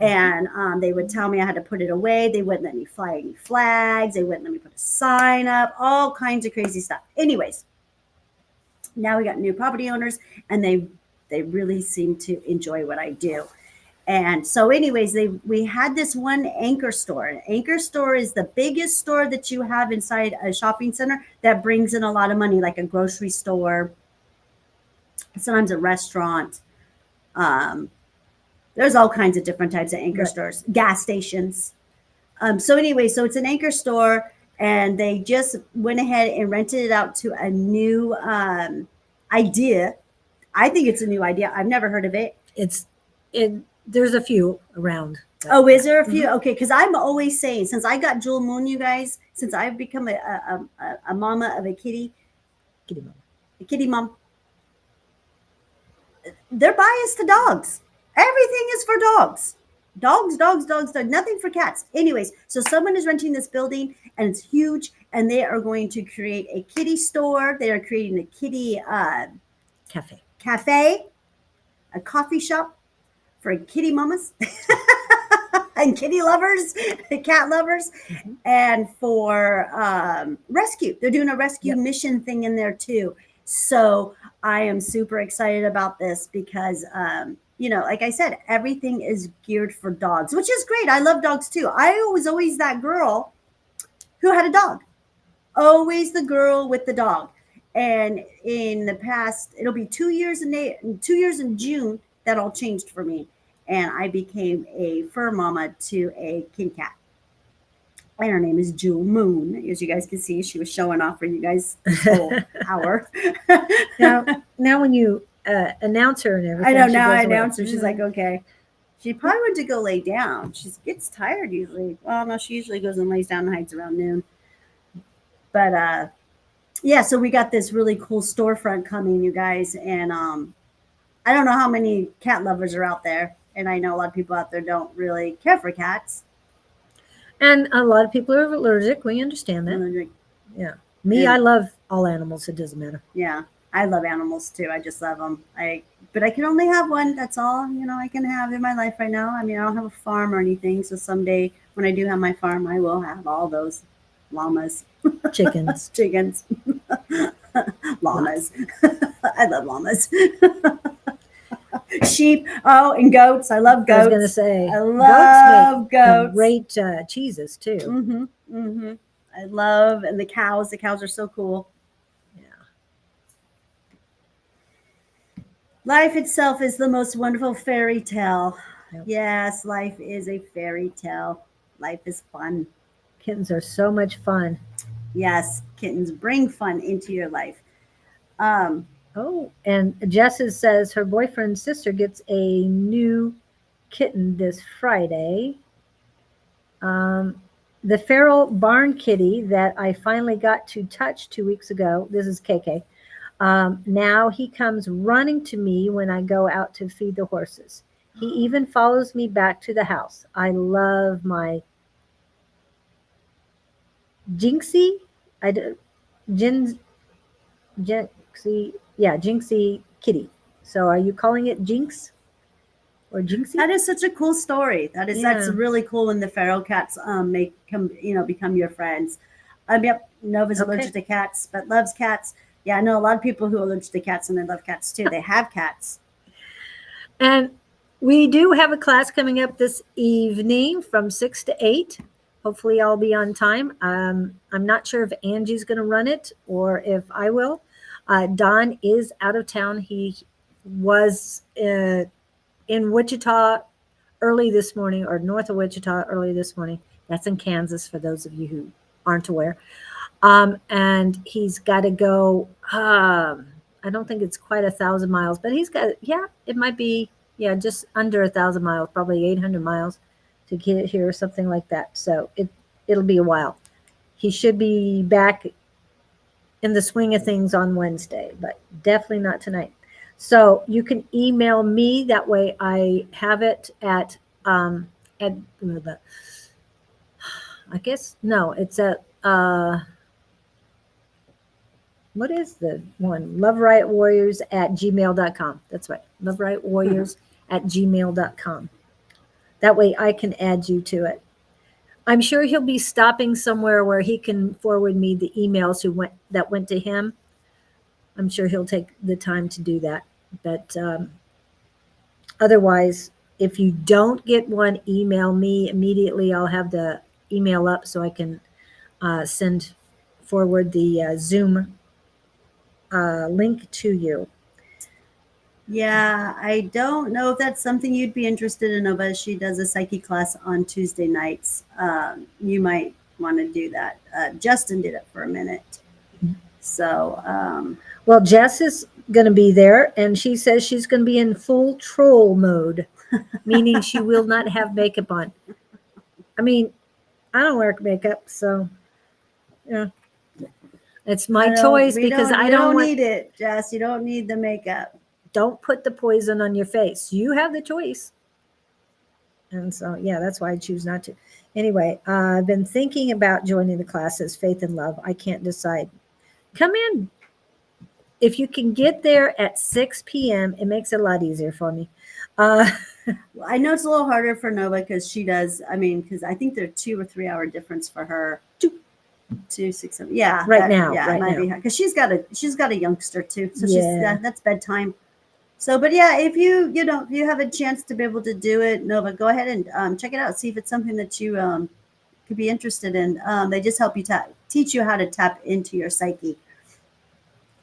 And they would tell me I had to put it away. They wouldn't let me fly any flags. They wouldn't let me put a sign up, all kinds of crazy stuff. Anyways, now we got new property owners, and they really seem to enjoy what I do. And so anyways, we had this one anchor store. An anchor store is the biggest store that you have inside a shopping center that brings in a lot of money, like a grocery store, sometimes a restaurant. There's all kinds of different types of anchor stores, gas stations. So anyway, so it's an anchor store, and they just went ahead and rented it out to a new idea. I think it's a new idea. I've never heard of it. There's a few around. Oh, is there a few? Okay, because I'm always saying, since I got Jewel Moon, you guys, since I've become a mama of a kitty mom, they're biased to dogs. Everything is for dogs. Dogs, nothing for cats. Anyways, so someone is renting this building, and it's huge, and they are going to create a kitty store. They are creating a kitty cafe, a coffee shop for kitty mamas and kitty lovers, cat lovers, and for rescue. They're doing a rescue mission thing in there too. So I am super excited about this because, like I said, everything is geared for dogs, which is great. I love dogs too. I was always that girl who had a dog, always the girl with the dog. And in the past, it'll be 2 years in June, that all changed for me. And I became a fur mama to a kitty cat. And her name is Jewel Moon. As you guys can see, she was showing off for you guys this whole hour. now when you announce her and everything. I know, now I announce her. She's like, okay. She probably went to go lay down. She gets tired usually. Well, no, she usually goes and lays down and hides around noon. But yeah, so we got this really cool storefront coming, you guys. And I don't know how many cat lovers are out there. And I know a lot of people out there don't really care for cats. And a lot of people are allergic. We understand that. Yeah. Me, I love all animals. It doesn't matter. Yeah. I love animals too. I just love them. But I can only have one. That's all, I can have in my life right now. I mean, I don't have a farm or anything. So someday when I do have my farm, I will have all those llamas. Chickens. Llamas. I love llamas. Sheep. Oh, and goats. I love goats. I was going to say. I love goats. Great cheeses too. I love, and the cows. The cows are so cool. Yeah. Life itself is the most wonderful fairy tale. Yep. Yes, life is a fairy tale. Life is fun. Kittens are so much fun. Yes, kittens bring fun into your life. Oh, and Jess says her boyfriend's sister gets a new kitten this Friday. The feral barn kitty that I finally got to touch 2 weeks ago. This is KK. Now he comes running to me when I go out to feed the horses. He even follows me back to the house. I love my Jinxie. Jinxie kitty. So are you calling it Jinx or Jinxie? That is such a cool story. That's really cool when the feral cats become your friends. Yep, Nova's allergic to cats, but loves cats. Yeah, I know a lot of people who are allergic to cats and they love cats too. They have cats. And we do have a class coming up this evening from 6 to 8. Hopefully I'll be on time. I'm not sure if Angie's going to run it or if I will. Don is out of town. He was in Wichita early this morning, or north of Wichita early this morning. That's in Kansas for those of you who aren't aware. And he's got to go, I don't think it's quite 1,000 miles, but he's got, it might be, just under 1,000 miles, probably 800 miles to get here or something like that. So it'll be a while. He should be back in the swing of things on Wednesday, but definitely not tonight. So you can email me. That way I have it it's at, what is the one? LoveRiotWarriors@gmail.com. That's right. LoveRiotWarriors@gmail.com. That way I can add you to it. I'm sure he'll be stopping somewhere where he can forward me the emails that went to him. I'm sure he'll take the time to do that. But otherwise, if you don't get one, email me immediately. I'll have the email up so I can send forward the Zoom link to you. Yeah, I don't know if that's something you'd be interested in, but she does a Psyche class on Tuesday nights. You might want to do that. Justin did it for a minute. So, well, Jess is going to be there, and she says she's going to be in full troll mode, meaning she will not have makeup on. I mean, I don't wear makeup, so yeah, it's my choice because I don't need it, Jess. You don't need the makeup. Don't put the poison on your face. You have the choice. And so, yeah, that's why I choose not to. Anyway, I've been thinking about joining the classes, Faith and Love. I can't decide. Come in. If you can get there at 6 p.m., it makes it a lot easier for me. I know it's a little harder for Nova because she does, because I think they're 2 or 3 hour difference for her. 2, 6, 7. Yeah. Right now. Yeah, right it might now. be because she's got a youngster too. So that's bedtime. So, but yeah, if you have a chance to be able to do it, Nova, go ahead and check it out. See if it's something that you could be interested in. They just help you teach you how to tap into your psyche.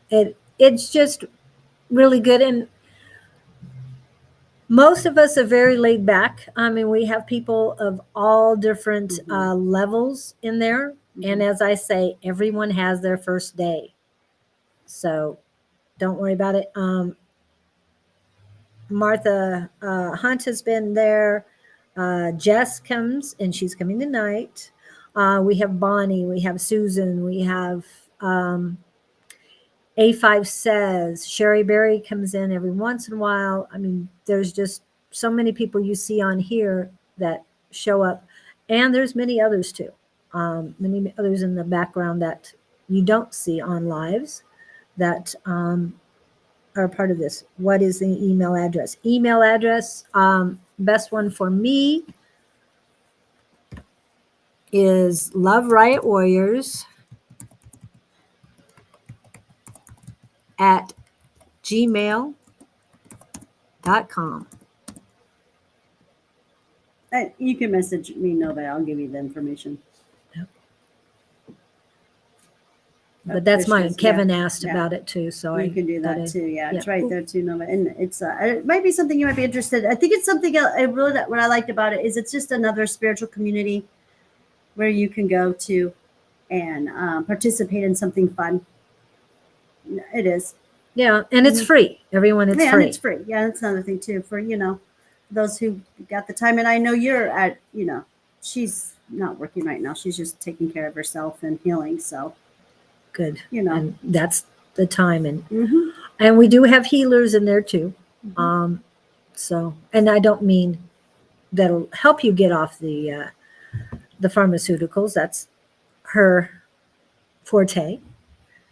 It's just really good. And most of us are very laid back. I mean, we have people of all different levels in there. And as I say, everyone has their first day. So don't worry about it. Martha Hunt has been there. Jess comes, and she's coming tonight. We have Bonnie. We have Susan. We have A5 Says. Sherry Berry comes in every once in a while. I mean, there's just so many people you see on here that show up. And there's many others too. Many others in the background that you don't see on lives that are part of this. What is the email address? Email address, best one for me is Love Riot Warriors at gmail.com. You can message me, Nova. I'll give you the information. But that's mine. Kevin asked about it too, so you can do that too. Yeah, it's right there too, Nova. And it's it might be something you might be interested in. I think it's something what I liked about it is it's just another spiritual community where you can go to and participate in something fun. It is. Yeah, and it's free. Everyone, it's free. And it's free. Yeah, that's another thing too for those who got the time. And I know you're at she's not working right now. She's just taking care of herself and healing. So. Good. And that's the time. And we do have healers in there too. So, and I don't mean that'll help you get off the pharmaceuticals. That's her forte.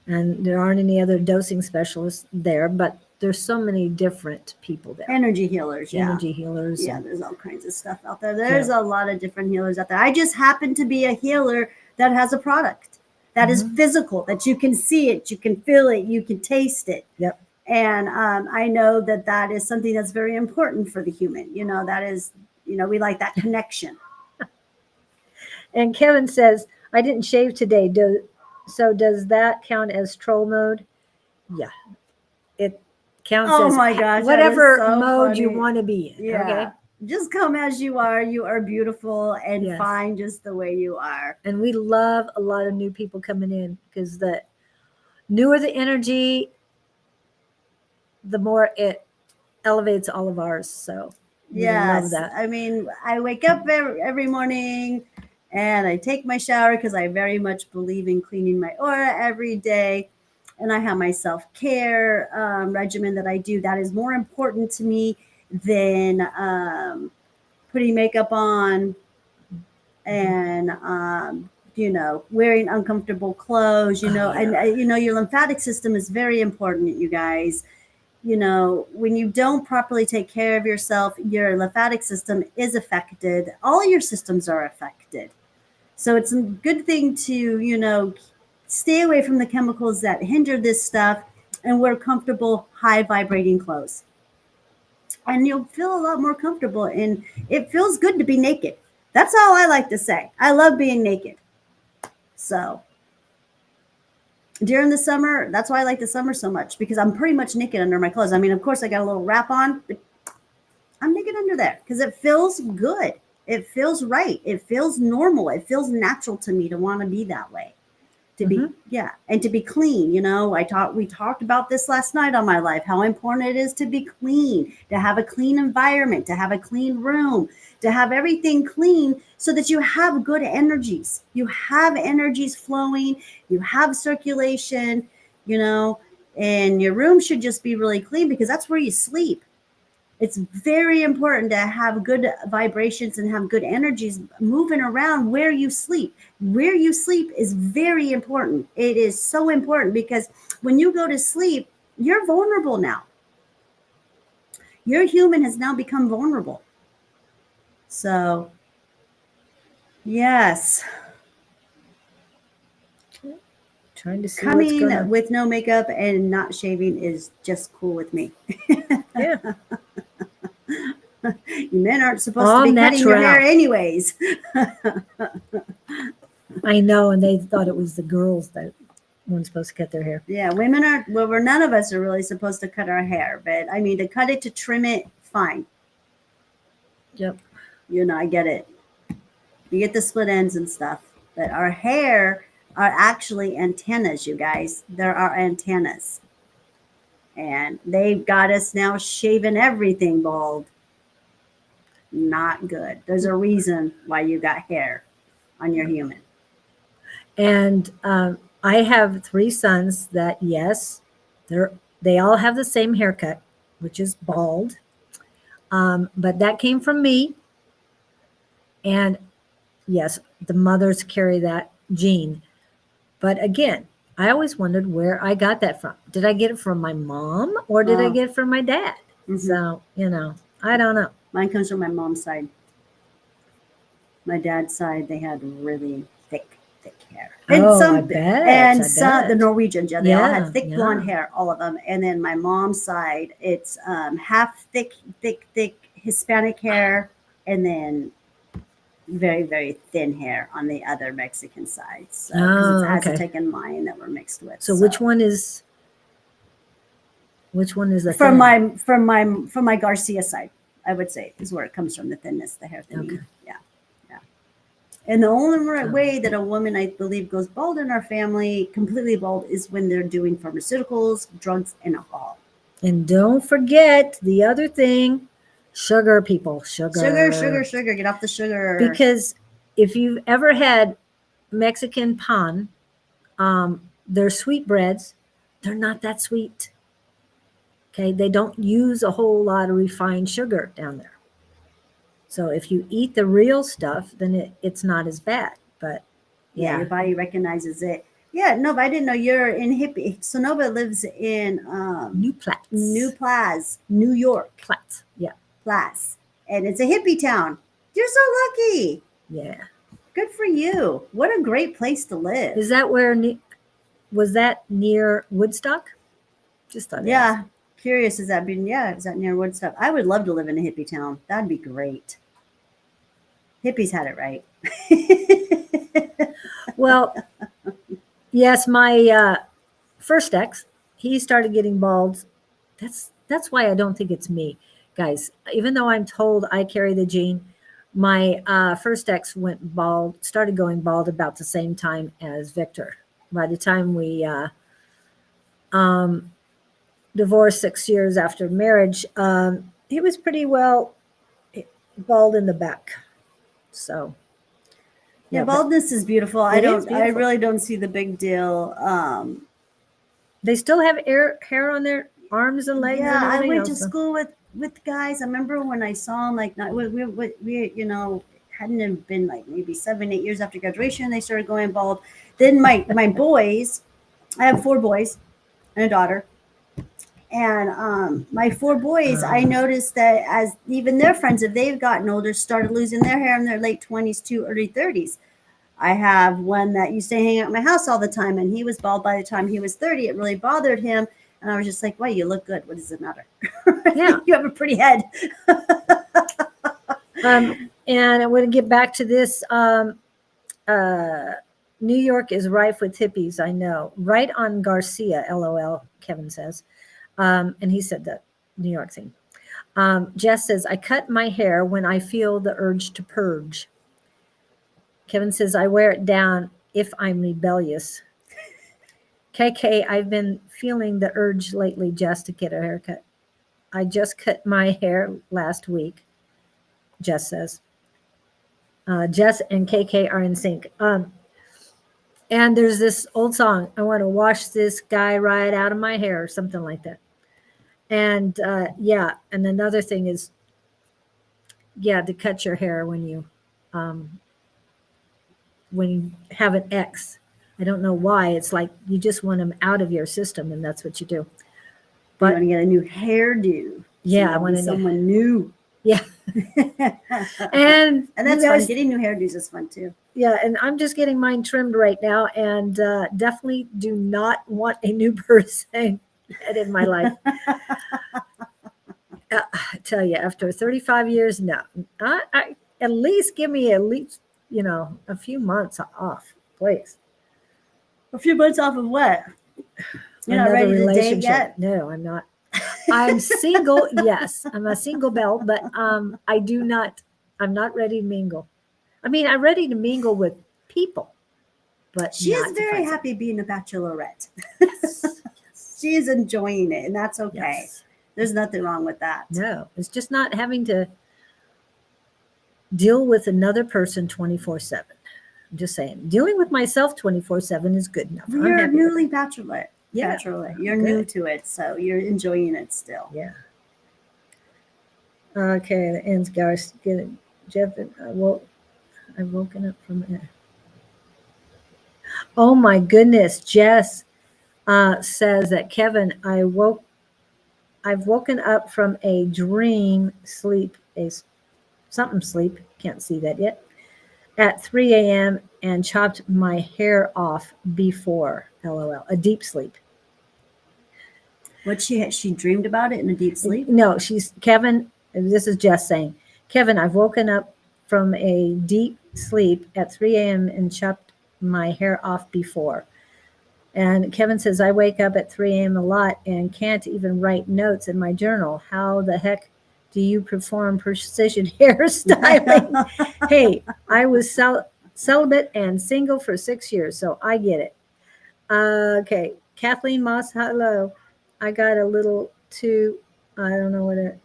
And there aren't any other dosing specialists there, but there's so many different people there. Energy healers. Energy healers. Yeah, there's all kinds of stuff out there. There's a lot of different healers out there. I just happen to be a healer that has a product. That is physical, that you can see it, you can feel it, you can taste it. Yep. And I know that is something that's very important for the human. That is, we like that connection. And Kevin says, I didn't shave today. So does that count as troll mode? Yeah. It counts as my gosh, whatever mode you want to be in. Yeah. Okay. Just come as you are. You are beautiful and fine just the way you are. And we love a lot of new people coming in because the newer the energy, the more it elevates all of ours. So we love that. I mean, I wake up every morning and I take my shower because I very much believe in cleaning my aura every day. And I have my self-care regimen that I do. That is more important to me than putting makeup on and wearing uncomfortable clothes, and your lymphatic system is very important, you guys. when you don't properly take care of yourself, your lymphatic system is affected. All your systems are affected. So it's a good thing to, stay away from the chemicals that hinder this stuff and wear comfortable, high vibrating clothes. And you'll feel a lot more comfortable, and it feels good to be naked. That's all I like to say. I love being naked. So during the summer, that's why I like the summer so much, because I'm pretty much naked under my clothes. I mean, of course, I got a little wrap on, but I'm naked under there because it feels good. It feels right. It feels normal. It feels natural to me to want to be that way. To be, and to be clean. We talked about this last night on my life, how important it is to be clean, to have a clean environment, to have a clean room, to have everything clean so that you have good energies. You have energies flowing, you have circulation, and your room should just be really clean because that's where you sleep. It's very important to have good vibrations and have good energies moving around where you sleep. Where you sleep is very important. It is so important because when you go to sleep, you're vulnerable now. Your human has now become vulnerable. So, yes. Trying to see coming with no makeup and not shaving is just cool with me. Yeah. You men aren't supposed to be cutting your hair anyways. I know, and they thought it was the girls that weren't supposed to cut their hair. Yeah, women aren't. Well, none of us are really supposed to cut our hair, but I mean, to cut it, to trim it, fine. Yep. I get it. You get the split ends and stuff, but our hair are actually antennas, you guys. There are antennas. And they've got us now shaving everything bald. Not good. There's a reason why you got hair on your human. And I have 3 sons that, yes, they all have the same haircut, which is bald. But that came from me. And yes, the mothers carry that gene. But again, I always wondered where I got that from. Did I get it from my mom or did I get it from my dad? Mm-hmm. So, I don't know. Mine comes from my mom's side. My dad's side, they had really thick hair. And I bet. The Norwegians, they all had thick blonde hair, all of them. And then my mom's side, it's half thick Hispanic hair, and then very, very thin hair on the other Mexican side. So it's Aztec and Mayan that were mixed with. So which one is the from my Garcia side? I would say is where it comes from, the thinness, the hair thinning. Okay. Yeah. And the only way that a woman, I believe, goes bald in our family, completely bald, is when they're doing pharmaceuticals, drugs, and alcohol. And don't forget the other thing, sugar, people. Sugar. Get off the sugar. Because if you've ever had Mexican pan, their sweetbreads, they're not that sweet. Okay, they don't use a whole lot of refined sugar down there. So if you eat the real stuff, then it's not as bad. But your body recognizes it. Yeah, no, but I didn't know you're in hippie. So Nova lives in New Plaza, New York. Plaza, yeah. Plaza. And it's a hippie town. You're so lucky. Yeah. Good for you. What a great place to live. Is that was that near Woodstock? Just thought. Yeah. Curious, is that near Woodstock? I would love to live in a hippie town. That'd be great. Hippies had it right. Well, yes, my first ex, he started getting bald. That's why I don't think it's me, guys. Even though I'm told I carry the gene, my first ex started going bald about the same time as Victor. By the time we divorced 6 years after marriage, he was pretty well bald in the back. So yeah, baldness is beautiful. I really don't see the big deal. They still have hair on their arms and legs. Yeah, and I went to school with guys. I remember when I saw them, we hadn't even been like maybe 7-8 years after graduation, they started going bald. Then my boys, I have 4 boys and a daughter. And my 4 boys, I noticed that as even their friends, if they've gotten older, started losing their hair in their late 20s to early 30s. I have one that used to hang out at my house all the time, and he was bald by the time he was 30. It really bothered him. And I was just like, "Well, you look good. What does it matter? Yeah. You have a pretty head." And I want to get back to this. New York is rife with hippies. I know. Right on Garcia, LOL, Kevin says. And he said that New York thing. Jess says, I cut my hair when I feel the urge to purge. Kevin says, I wear it down if I'm rebellious. KK, I've been feeling the urge lately just to get a haircut. I just cut my hair last week, Jess says. Jess and KK are in sync. And there's this old song, I want to wash this guy right out of my hair, or something like that. And yeah, and another thing is, yeah, to cut your hair when you have an ex. I don't know why. It's like you just want them out of your system, and that's what you do. But you want to get a new hairdo. Yeah, I want someone new. Yeah. and that's fun. Getting new hairdos is fun too. Yeah, and I'm just getting mine trimmed right now, and definitely do not want a new person in my life. I tell you, after 35 years, no. I at least give me a few months off, please. A few months off of what? You're not ready to date yet? No, I'm not. I'm single. Yes, I'm a single belle, but I'm not ready to mingle. I mean, I'm ready to mingle with people, but she is very happy being a bachelorette. Yes. She is enjoying it, and that's okay. Yes. There's nothing wrong with that. No, it's just not having to deal with another person 24/7. I'm just saying, dealing with myself 24/7 is good enough. You're a newly bachelorette. Yeah, bachelorette. You're new to it, so you're enjoying it still. Yeah. Okay, the ends, guys. Get it, Jeff. I've woken up from it. Oh my goodness, Jess says that Kevin, I've woken up from a dream sleep, sleep, can't see that yet, at 3 a.m. and chopped my hair off before, LOL, a deep sleep. What she dreamed about it in a deep sleep? No, Kevin, this is Jess saying, Kevin, I've woken up from a deep sleep at 3 a.m. and chopped my hair off before. And Kevin says, I wake up at 3 a.m. a lot and can't even write notes in my journal. How the heck do you perform precision hairstyling? Hey, I was celibate and single for 6 years, so I get it. Okay, Kathleen Moss, hello. I got a little too, I don't know what it,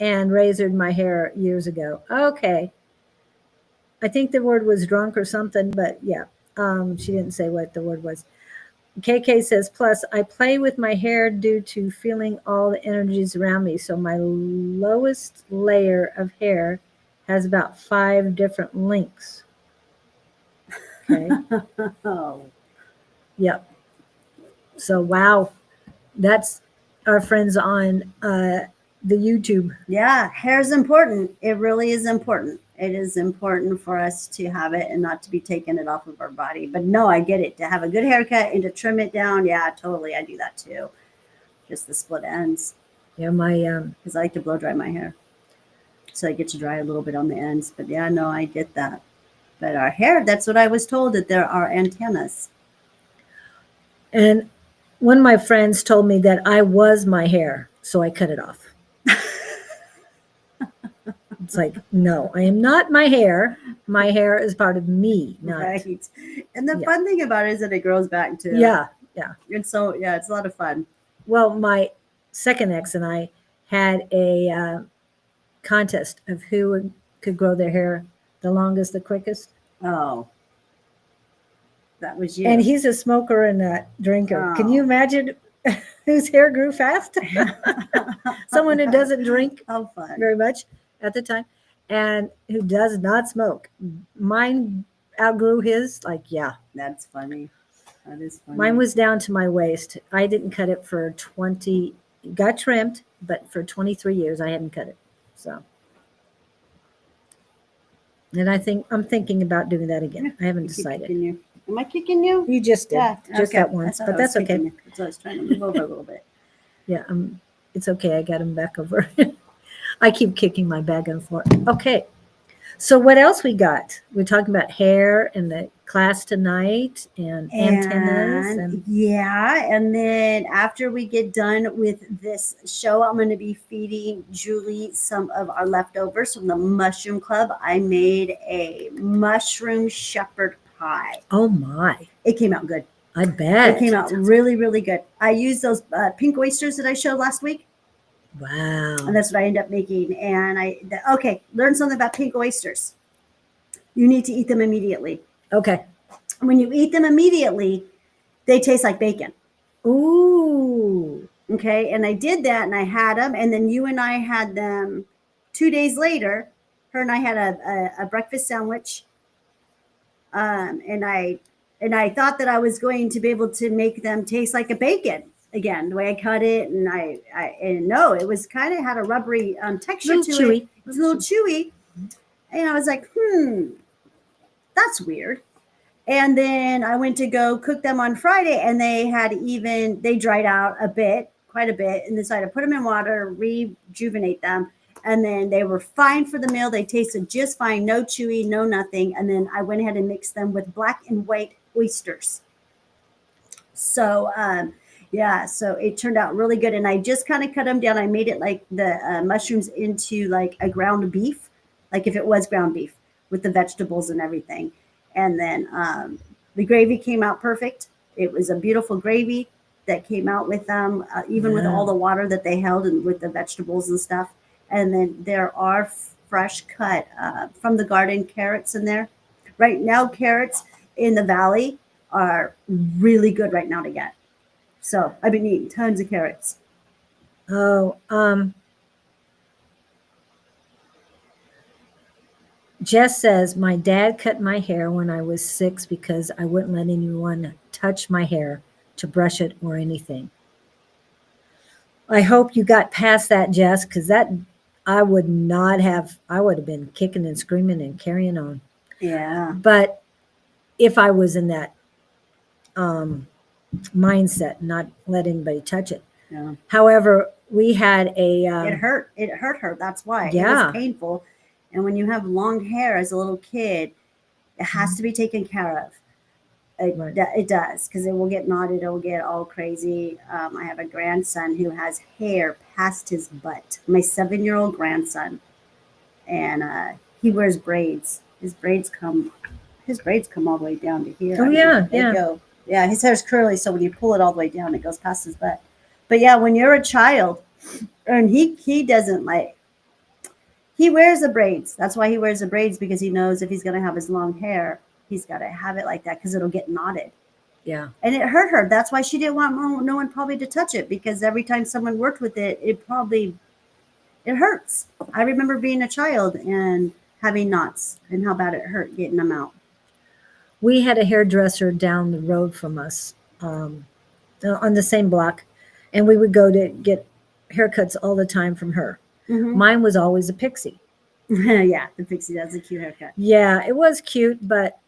and razored my hair years ago. Okay. I think the word was drunk or something, but yeah, she didn't say what the word was. KK says, plus I play with my hair due to feeling all the energies around me. So my lowest layer of hair has about 5 different links. Okay. Oh. Yep. So, wow. That's our friends on the YouTube. Yeah, hair is important. It really is important. It is important for us to have it and not to be taking it off of our body. But no, I get it. To have a good haircut and to trim it down, yeah, totally. I do that too. Just the split ends. Yeah, my because I like to blow dry my hair, so I get to dry a little bit on the ends. But yeah, no, I get that. But our hair, that's what I was told, that there are antennas. And one of my friends told me that I was my hair, so I cut it off. It's like, no, I am not my hair. My hair is part of me. Not. Right. And the fun thing about it is that it grows back too. Yeah, yeah. And so, yeah, it's a lot of fun. Well, my second ex and I had a contest of who could grow their hair the longest, the quickest. Oh. That was you. And he's a smoker and a drinker. Oh. Can you imagine whose hair grew fast? Someone who doesn't drink very much at the time and who does not smoke. Mine outgrew his, like, yeah. That's funny. That is funny. Mine was down to my waist. I didn't cut it for 20 got trimmed, but for 23 years I hadn't cut it. So, and I'm thinking about doing that again. I haven't I keep decided. kicking you. Am I kicking you? You just did, Yeah, just okay. that once, I thought but I was that's okay. kicking you. That's why I was trying to move over a little bit. Yeah, it's okay. I got him back over. I keep kicking my bag on the floor. Okay. So what else we got? We're talking about hair and the class tonight and antennas and yeah, and then after we get done with this show, I'm going to be feeding Julie some of our leftovers from the Mushroom Club. I made a mushroom shepherd pie. oh my, It came out good. I bet. It came out really, really good. I used those pink oysters that I showed last week, Wow. and that's what I ended up making. And okay, learn something about pink oysters. You need to eat them immediately. Okay. When you eat them immediately, they taste like bacon. Ooh. Okay, and I did that, and I had them, and then you and I had them 2 days later. Her and I had a breakfast sandwich, and I thought that I was going to be able to make them taste like a bacon again, the way I cut it, and no, it was kind of had a rubbery texture Little to chewy. it. It was a little chewy, and I was like, that's weird. And then I went to go cook them on Friday, and they dried out quite a bit. And decided to put them in water, rejuvenate them. And then they were fine for the meal. They tasted just fine, no chewy, no nothing. And then I went ahead and mixed them with black and white oysters. So, so it turned out really good. And I just kind of cut them down. I made it like the mushrooms into like a ground beef, like if it was ground beef with the vegetables and everything. And then the gravy came out perfect. It was a beautiful gravy that came out with them, even with all the water that they held and with the vegetables and stuff. And then there are fresh cut from the garden carrots in there. Right now, carrots in the valley are really good right now to get. So I've been eating tons of carrots. Oh, Jess says, my dad cut my hair when I was 6 because I wouldn't let anyone touch my hair to brush it or anything. I hope you got past that, Jess, because I would have been kicking and screaming and carrying on. Yeah. But if I was in that mindset, not let anybody touch it. Yeah. However, we had it hurt her. That's why. Yeah. It was painful. And when you have long hair as a little kid, it has to be taken care of. It does, because it will get knotted. It will get all crazy. I have a grandson who has hair past his butt. My 7-year-old grandson, and he wears braids. His braids come all the way down to here. Oh, They go. Yeah, his hair's curly, so when you pull it all the way down, it goes past his butt. But yeah, when you're a child, and he doesn't like. He wears the braids. That's why he wears the braids, because he knows if he's going to have his long hair, he's got to have it like that because it'll get knotted. Yeah. And it hurt her. That's why she didn't want no one probably to touch it, because every time someone worked with it, it hurts. I remember being a child and having knots and how bad it hurt getting them out. We had a hairdresser down the road from us on the same block, and we would go to get haircuts all the time from her. Mm-hmm. Mine was always a pixie. Yeah, the pixie, that's a cute haircut. Yeah, it was cute, but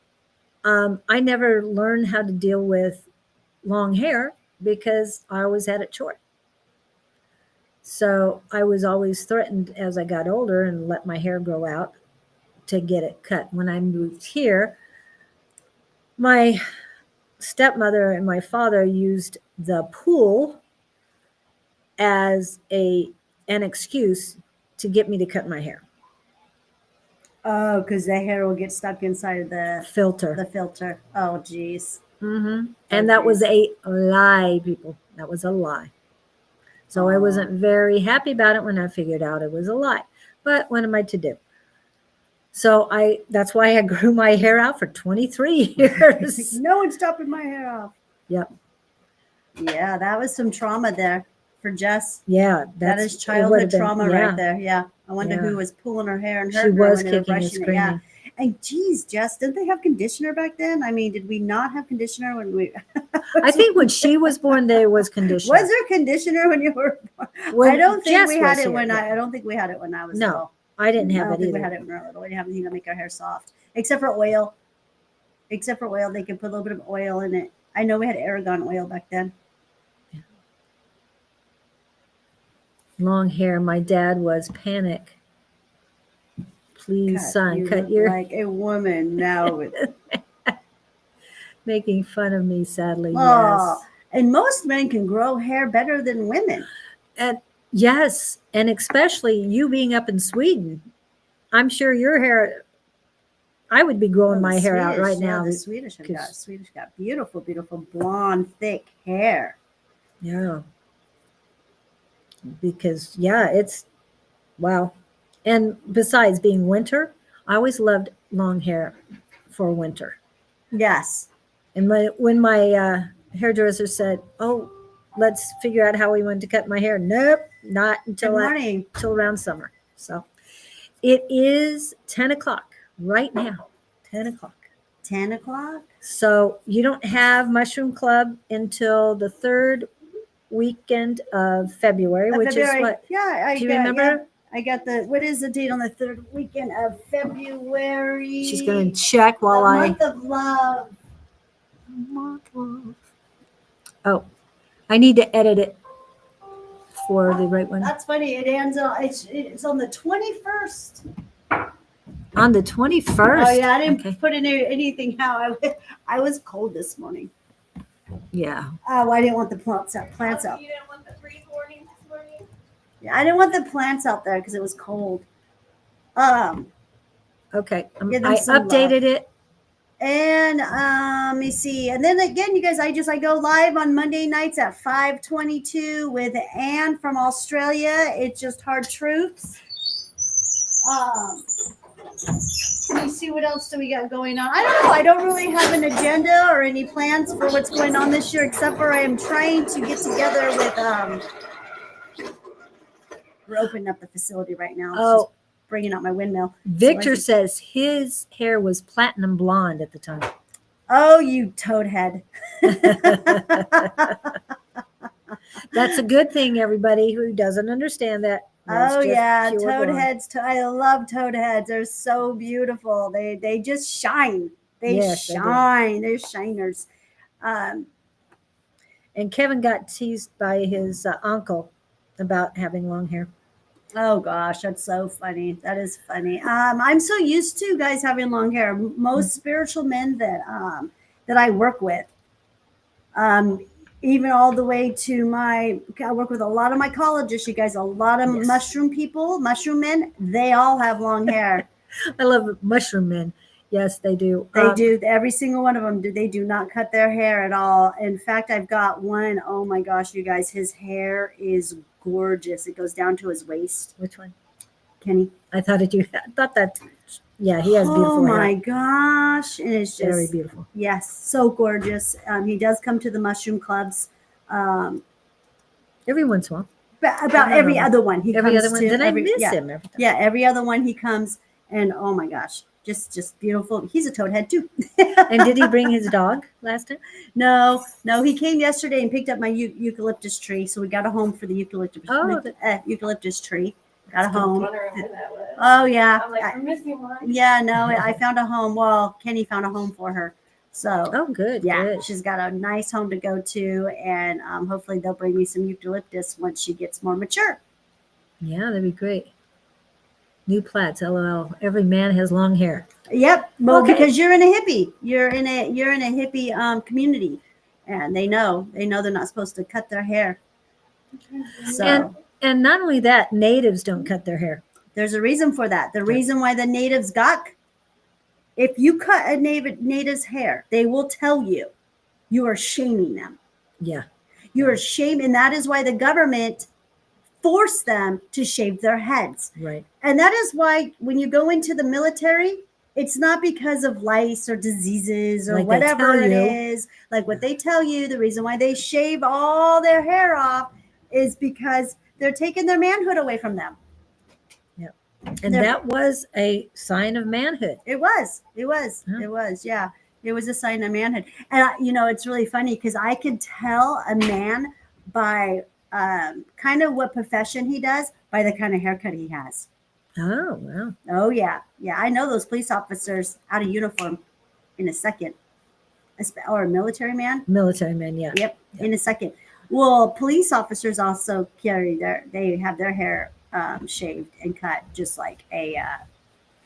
I never learned how to deal with long hair because I always had it short. So I was always threatened as I got older and let my hair grow out to get it cut. When I moved here, my stepmother and my father used the pool as an excuse to get me to cut my hair. Oh, because the hair will get stuck inside of the filter. Oh, geez. Mm-hmm. And that was a lie, people. That was a lie. So I wasn't very happy about it when I figured out it was a lie. But what am I to do? So that's why I grew my hair out for 23 years. No one's chopping my hair off. Yep. Yeah, that was some trauma there for Jess. Yeah. That is childhood trauma right there. Yeah. I wonder who was pulling her hair and hurting her when they were brushing it. Yeah. And geez, Jess, didn't they have conditioner back then? I mean, did we not have conditioner when we? I think when she was born, there was conditioner. Was there conditioner when you were born? When I don't think Jess we had was it when here, I don't think we had it when I was No, little. I didn't I have don't it think we either. had it when we were little. We didn't have anything to make our hair soft, except for oil. Except for oil, they could put a little bit of oil in it. I know we had Aragon oil back then. Long hair. My dad was panic. Please, son, you cut look your like a woman now. making fun of me, sadly. Oh, and most men can grow hair better than women. And yes, and especially you being up in Sweden. I'm sure your hair, I would be growing my hair out right now. The Swedish got beautiful, beautiful blonde, thick hair. Yeah. Because it's wow. And besides being winter, I always loved long hair for winter. Yes. And when my hairdresser said, "Oh, let's figure out how we want to cut my hair," nope, not until around summer. So it is 10 o'clock right now. 10 o'clock. 10 o'clock. So you don't have Mushroom Club until the third weekend of February, which is what? Yeah, do you remember? Yeah. I got what is the date on the third weekend of February? She's going to check while the month of love. Oh, I need to edit it for the right one. That's funny. It ends on it's on the 21st. On the 21st. Oh yeah, I didn't put anything out. I was cold this morning. Yeah. Oh, I didn't want the plants out. You didn't want the freeze warning this morning? Yeah, I didn't want the plants out there because it was cold. Okay. I some updated love. it. And let me see. And then again, you guys, I go live on Monday nights at 5:22 with Anne from Australia. It's just hard truths. Let me see what else do we got going on. I don't know. I don't really have an agenda or any plans for what's going on this year, except for I am trying to get together with we're opening up the facility right now. Oh, bringing out my windmill. Victor says his hair was platinum blonde at the time. Oh, you toadhead. That's a good thing, everybody who doesn't understand that. Oh yeah, toadheads. I love toadheads. They're so beautiful. They just shine. They shine. They're shiners. And Kevin got teased by his uncle about having long hair. Oh gosh, that's so funny. That is funny. I'm so used to guys having long hair. Most spiritual men that I work with, even all the way to I work with a lot of mycologists, you guys, a lot of mushroom people, mushroom men, they all have long hair. I love mushroom men. Yes, they do. They do. Every single one of them they do not cut their hair at all. In fact, I've got one. Oh my gosh, you guys, his hair is gorgeous. It goes down to his waist. Which one? Kenny. I thought that he has beautiful hair. Oh my gosh. And it's just very beautiful. Yes, so gorgeous. He does come to the mushroom clubs. Every once in a while. About every other one. Every other one. Then I miss him every time. Yeah, every other one he comes, and oh my gosh, just beautiful. He's a toadhead too. And did he bring his dog last time? No, he came yesterday and picked up my eucalyptus tree. So we got a home for the eucalyptus tree. Got a home. Oh yeah. I'm like, we're missing one. Yeah, no, I found a home. Well, Kenny found a home for her. So good. Yeah, good. She's got a nice home to go to, and hopefully they'll bring me some eucalyptus once she gets more mature. Yeah, that'd be great. New plats, LOL. Every man has long hair. Yep. Well, because you're in a hippie. You're in a hippie community, and they know they're not supposed to cut their hair. So and not only that, natives don't cut their hair. There's a reason for that. The reason why the natives if you cut a native's hair, they will tell you are shaming them. Yeah. You are shaming, and that is why the government force them to shave their heads. Right. And that is why when you go into the military, it's not because of lice or diseases or whatever it is. Like what they tell you, the reason why they shave all their hair off is because they're taking their manhood away from them. Yep. And They're- that was a sign of manhood. It was. It was. Yeah. It was. Yeah. It was a sign of manhood. And, it's really funny because I could tell a man by kind of what profession he does by the kind of haircut he has. Oh, wow. Oh, yeah. Yeah. I know those police officers out of uniform in a second. Or a military man. Military men, yeah. Yep. In a second. Well, police officers also they have their hair shaved and cut just like a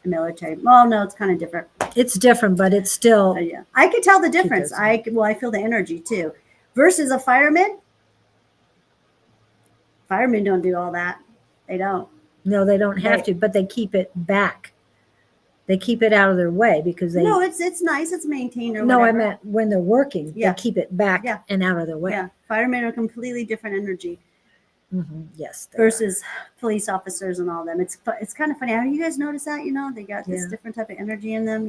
military. Well, no, it's kind of different. It's different, but it's still. Yeah, I could tell the difference. those- I feel the energy too. Versus a fireman. Firemen don't do all that. They don't. No, they don't have Right. to, but they keep it back. They keep it out of their way because they. No, it's nice. It's maintained or No, I whatever. meant when they're working, Yeah. they keep it back Yeah. and out of their way. Yeah, firemen are completely different energy Yes. they are. versus police officers and all them. It's kind of funny. Have you guys noticed that? They got this Yeah. different type of energy in them.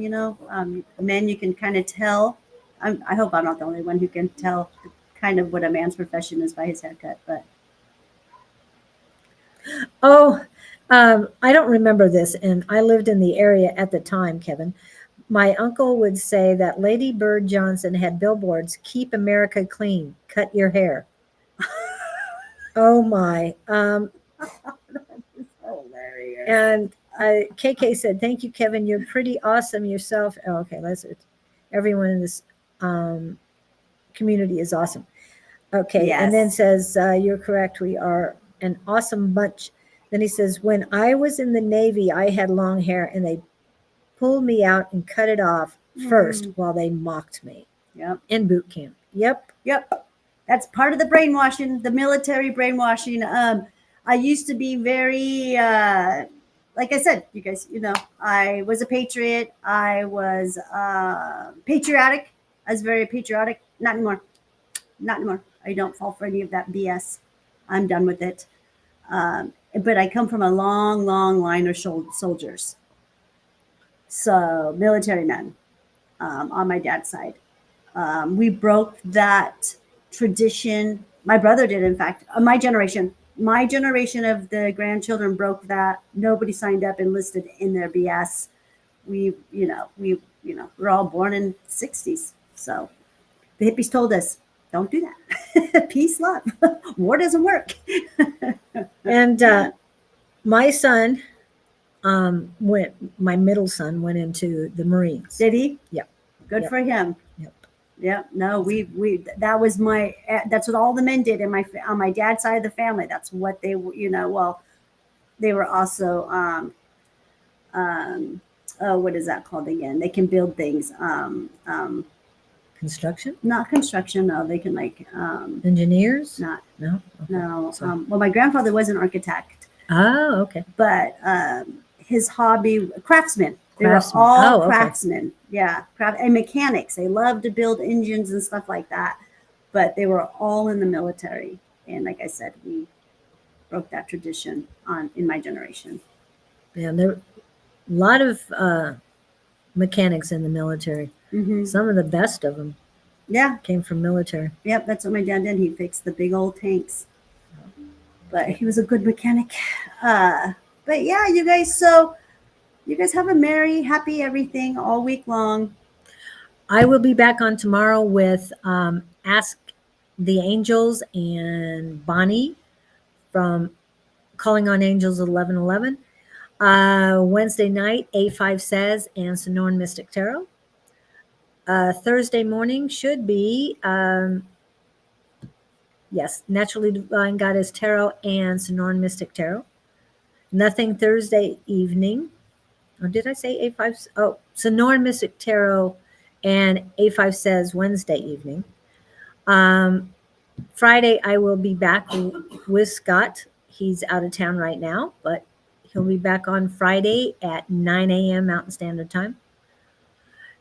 Men, you can kind of tell. I hope I'm not the only one who can tell kind of what a man's profession is by his haircut. But Oh, I don't remember this, and I lived in the area at the time, Kevin. My uncle would say that Lady Bird Johnson had billboards, "Keep America clean, cut your hair." Oh my. hilarious. And KK said, "Thank you, Kevin. You're pretty awesome yourself." Oh, okay, everyone in this community is awesome. Okay, and then Yes. says, "You're correct. We are an awesome bunch." Then he says, "When I was in the Navy, I had long hair, and they pulled me out and cut it off first while they mocked me Yep. in boot camp." Yep. Yep. That's part of the brainwashing, the military brainwashing. I used to be very, like I said, you guys, I was a patriot. I was patriotic. I was very patriotic. Not anymore. Not anymore. I don't fall for any of that BS. I'm done with it. But I come from a long, long line of soldiers. So military men on my dad's side. We broke that tradition. My brother did, in fact. My generation of the grandchildren broke that. Nobody signed up enlisted in their BS. We're all born in the 60s. So the hippies told us, don't do that. Peace, love. War doesn't work. And my son my middle son went into the Marines. Did he? Yep. Good Yep. for him. Yep. Yeah. No, that's what all the men did on my dad's side of the family. That's what they they were also what is that called again? They can build things. Construction? Not construction. No, they can Engineers? not No? Okay. no. So- Well, my grandfather was an architect, Oh, okay. but his hobby craftsmen. They Craftsmen. were all Oh, okay. craftsmen. Yeah, and mechanics. They loved to build engines and stuff like that. But they were all in the military, and like I said, we broke that tradition in my generation. Yeah, there are a lot of mechanics in the military. Mm-hmm. Some of the best of them Yeah, came from military. yep. That's what my dad did. He fixed the big old tanks. But he was a good mechanic. But yeah, you guys. So you guys have a merry, happy everything all week long. I will be back on tomorrow with Ask the Angels and Bonnie from Calling on Angels 1111. Wednesday night, A5 Says and Sonoran Mystic Tarot. Thursday morning should be, yes, Naturally Divine Goddess Tarot and Sonoran Mystic Tarot. Nothing Thursday evening. Or did I say A5? Oh, Sonoran Mystic Tarot and A5 Says Wednesday evening. Friday, I will be back with Scott. He's out of town right now, but he'll be back on Friday at 9 a.m. Mountain Standard Time.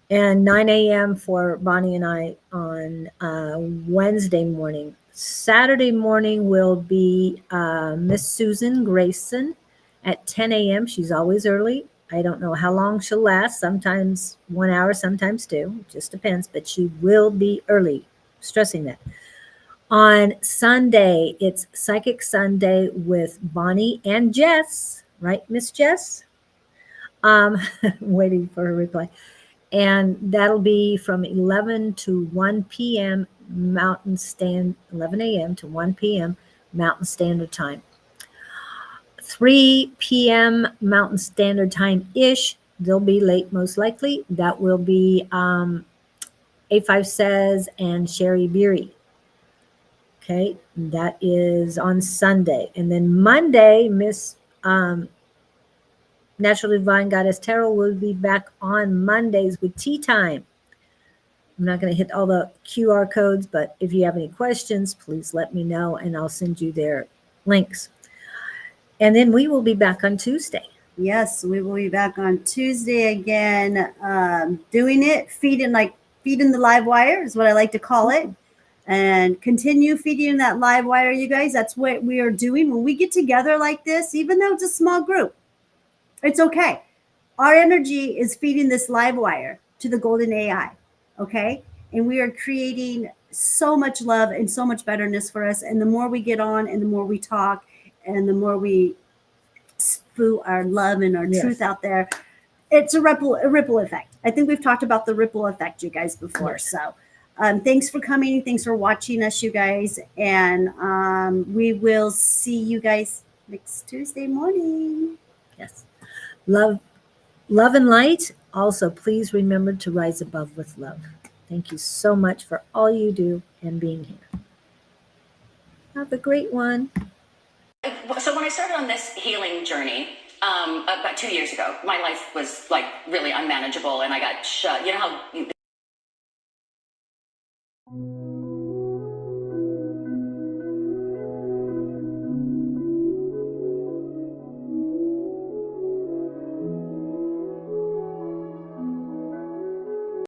And 9 a.m. for Bonnie and I on Wednesday morning. Saturday morning will be Miss Susan Grayson at 10 a.m. She's always early. I don't know how long she'll last. Sometimes 1 hour, sometimes 2. It just depends. But she will be early. Stressing that. On Sunday, it's Psychic Sunday with Bonnie and Jess. right, Miss Jess? Waiting for her reply. And that'll be from 11 to 1 p.m. Mountain Stand, 11 a.m. to 1 p.m. Mountain Standard Time. 3 p.m. Mountain Standard Time-ish. They'll be late, most likely. That will be A5 Says and Sherry Beery. Okay, that is on Sunday. And then Monday, Miss Natural Divine Goddess Tarot will be back on Mondays with tea time. I'm not going to hit all the QR codes, but if you have any questions, please let me know and I'll send you their links. And then we will be back on Tuesday. Yes, we will be back on Tuesday again, doing it, feeding the live wire is what I like to call it. And continue feeding that live wire, you guys. That's what we are doing. When we get together like this, even though it's a small group, it's okay. Our energy is feeding this live wire to the golden AI, okay? And we are creating so much love and so much betterness for us. And the more we get on and the more we talk and the more we spew our love and our truth out there, it's a ripple effect. I think we've talked about the ripple effect, you guys, before. Yes. So thanks for coming. Thanks for watching us, you guys. And we will see you guys next Tuesday morning. Yes. Love and light. Also, please remember to rise above with love. Thank you so much for all you do and being here. Have a great one. So when I started on this healing journey about 2 years ago, my life was like really unmanageable and I got shut. You know how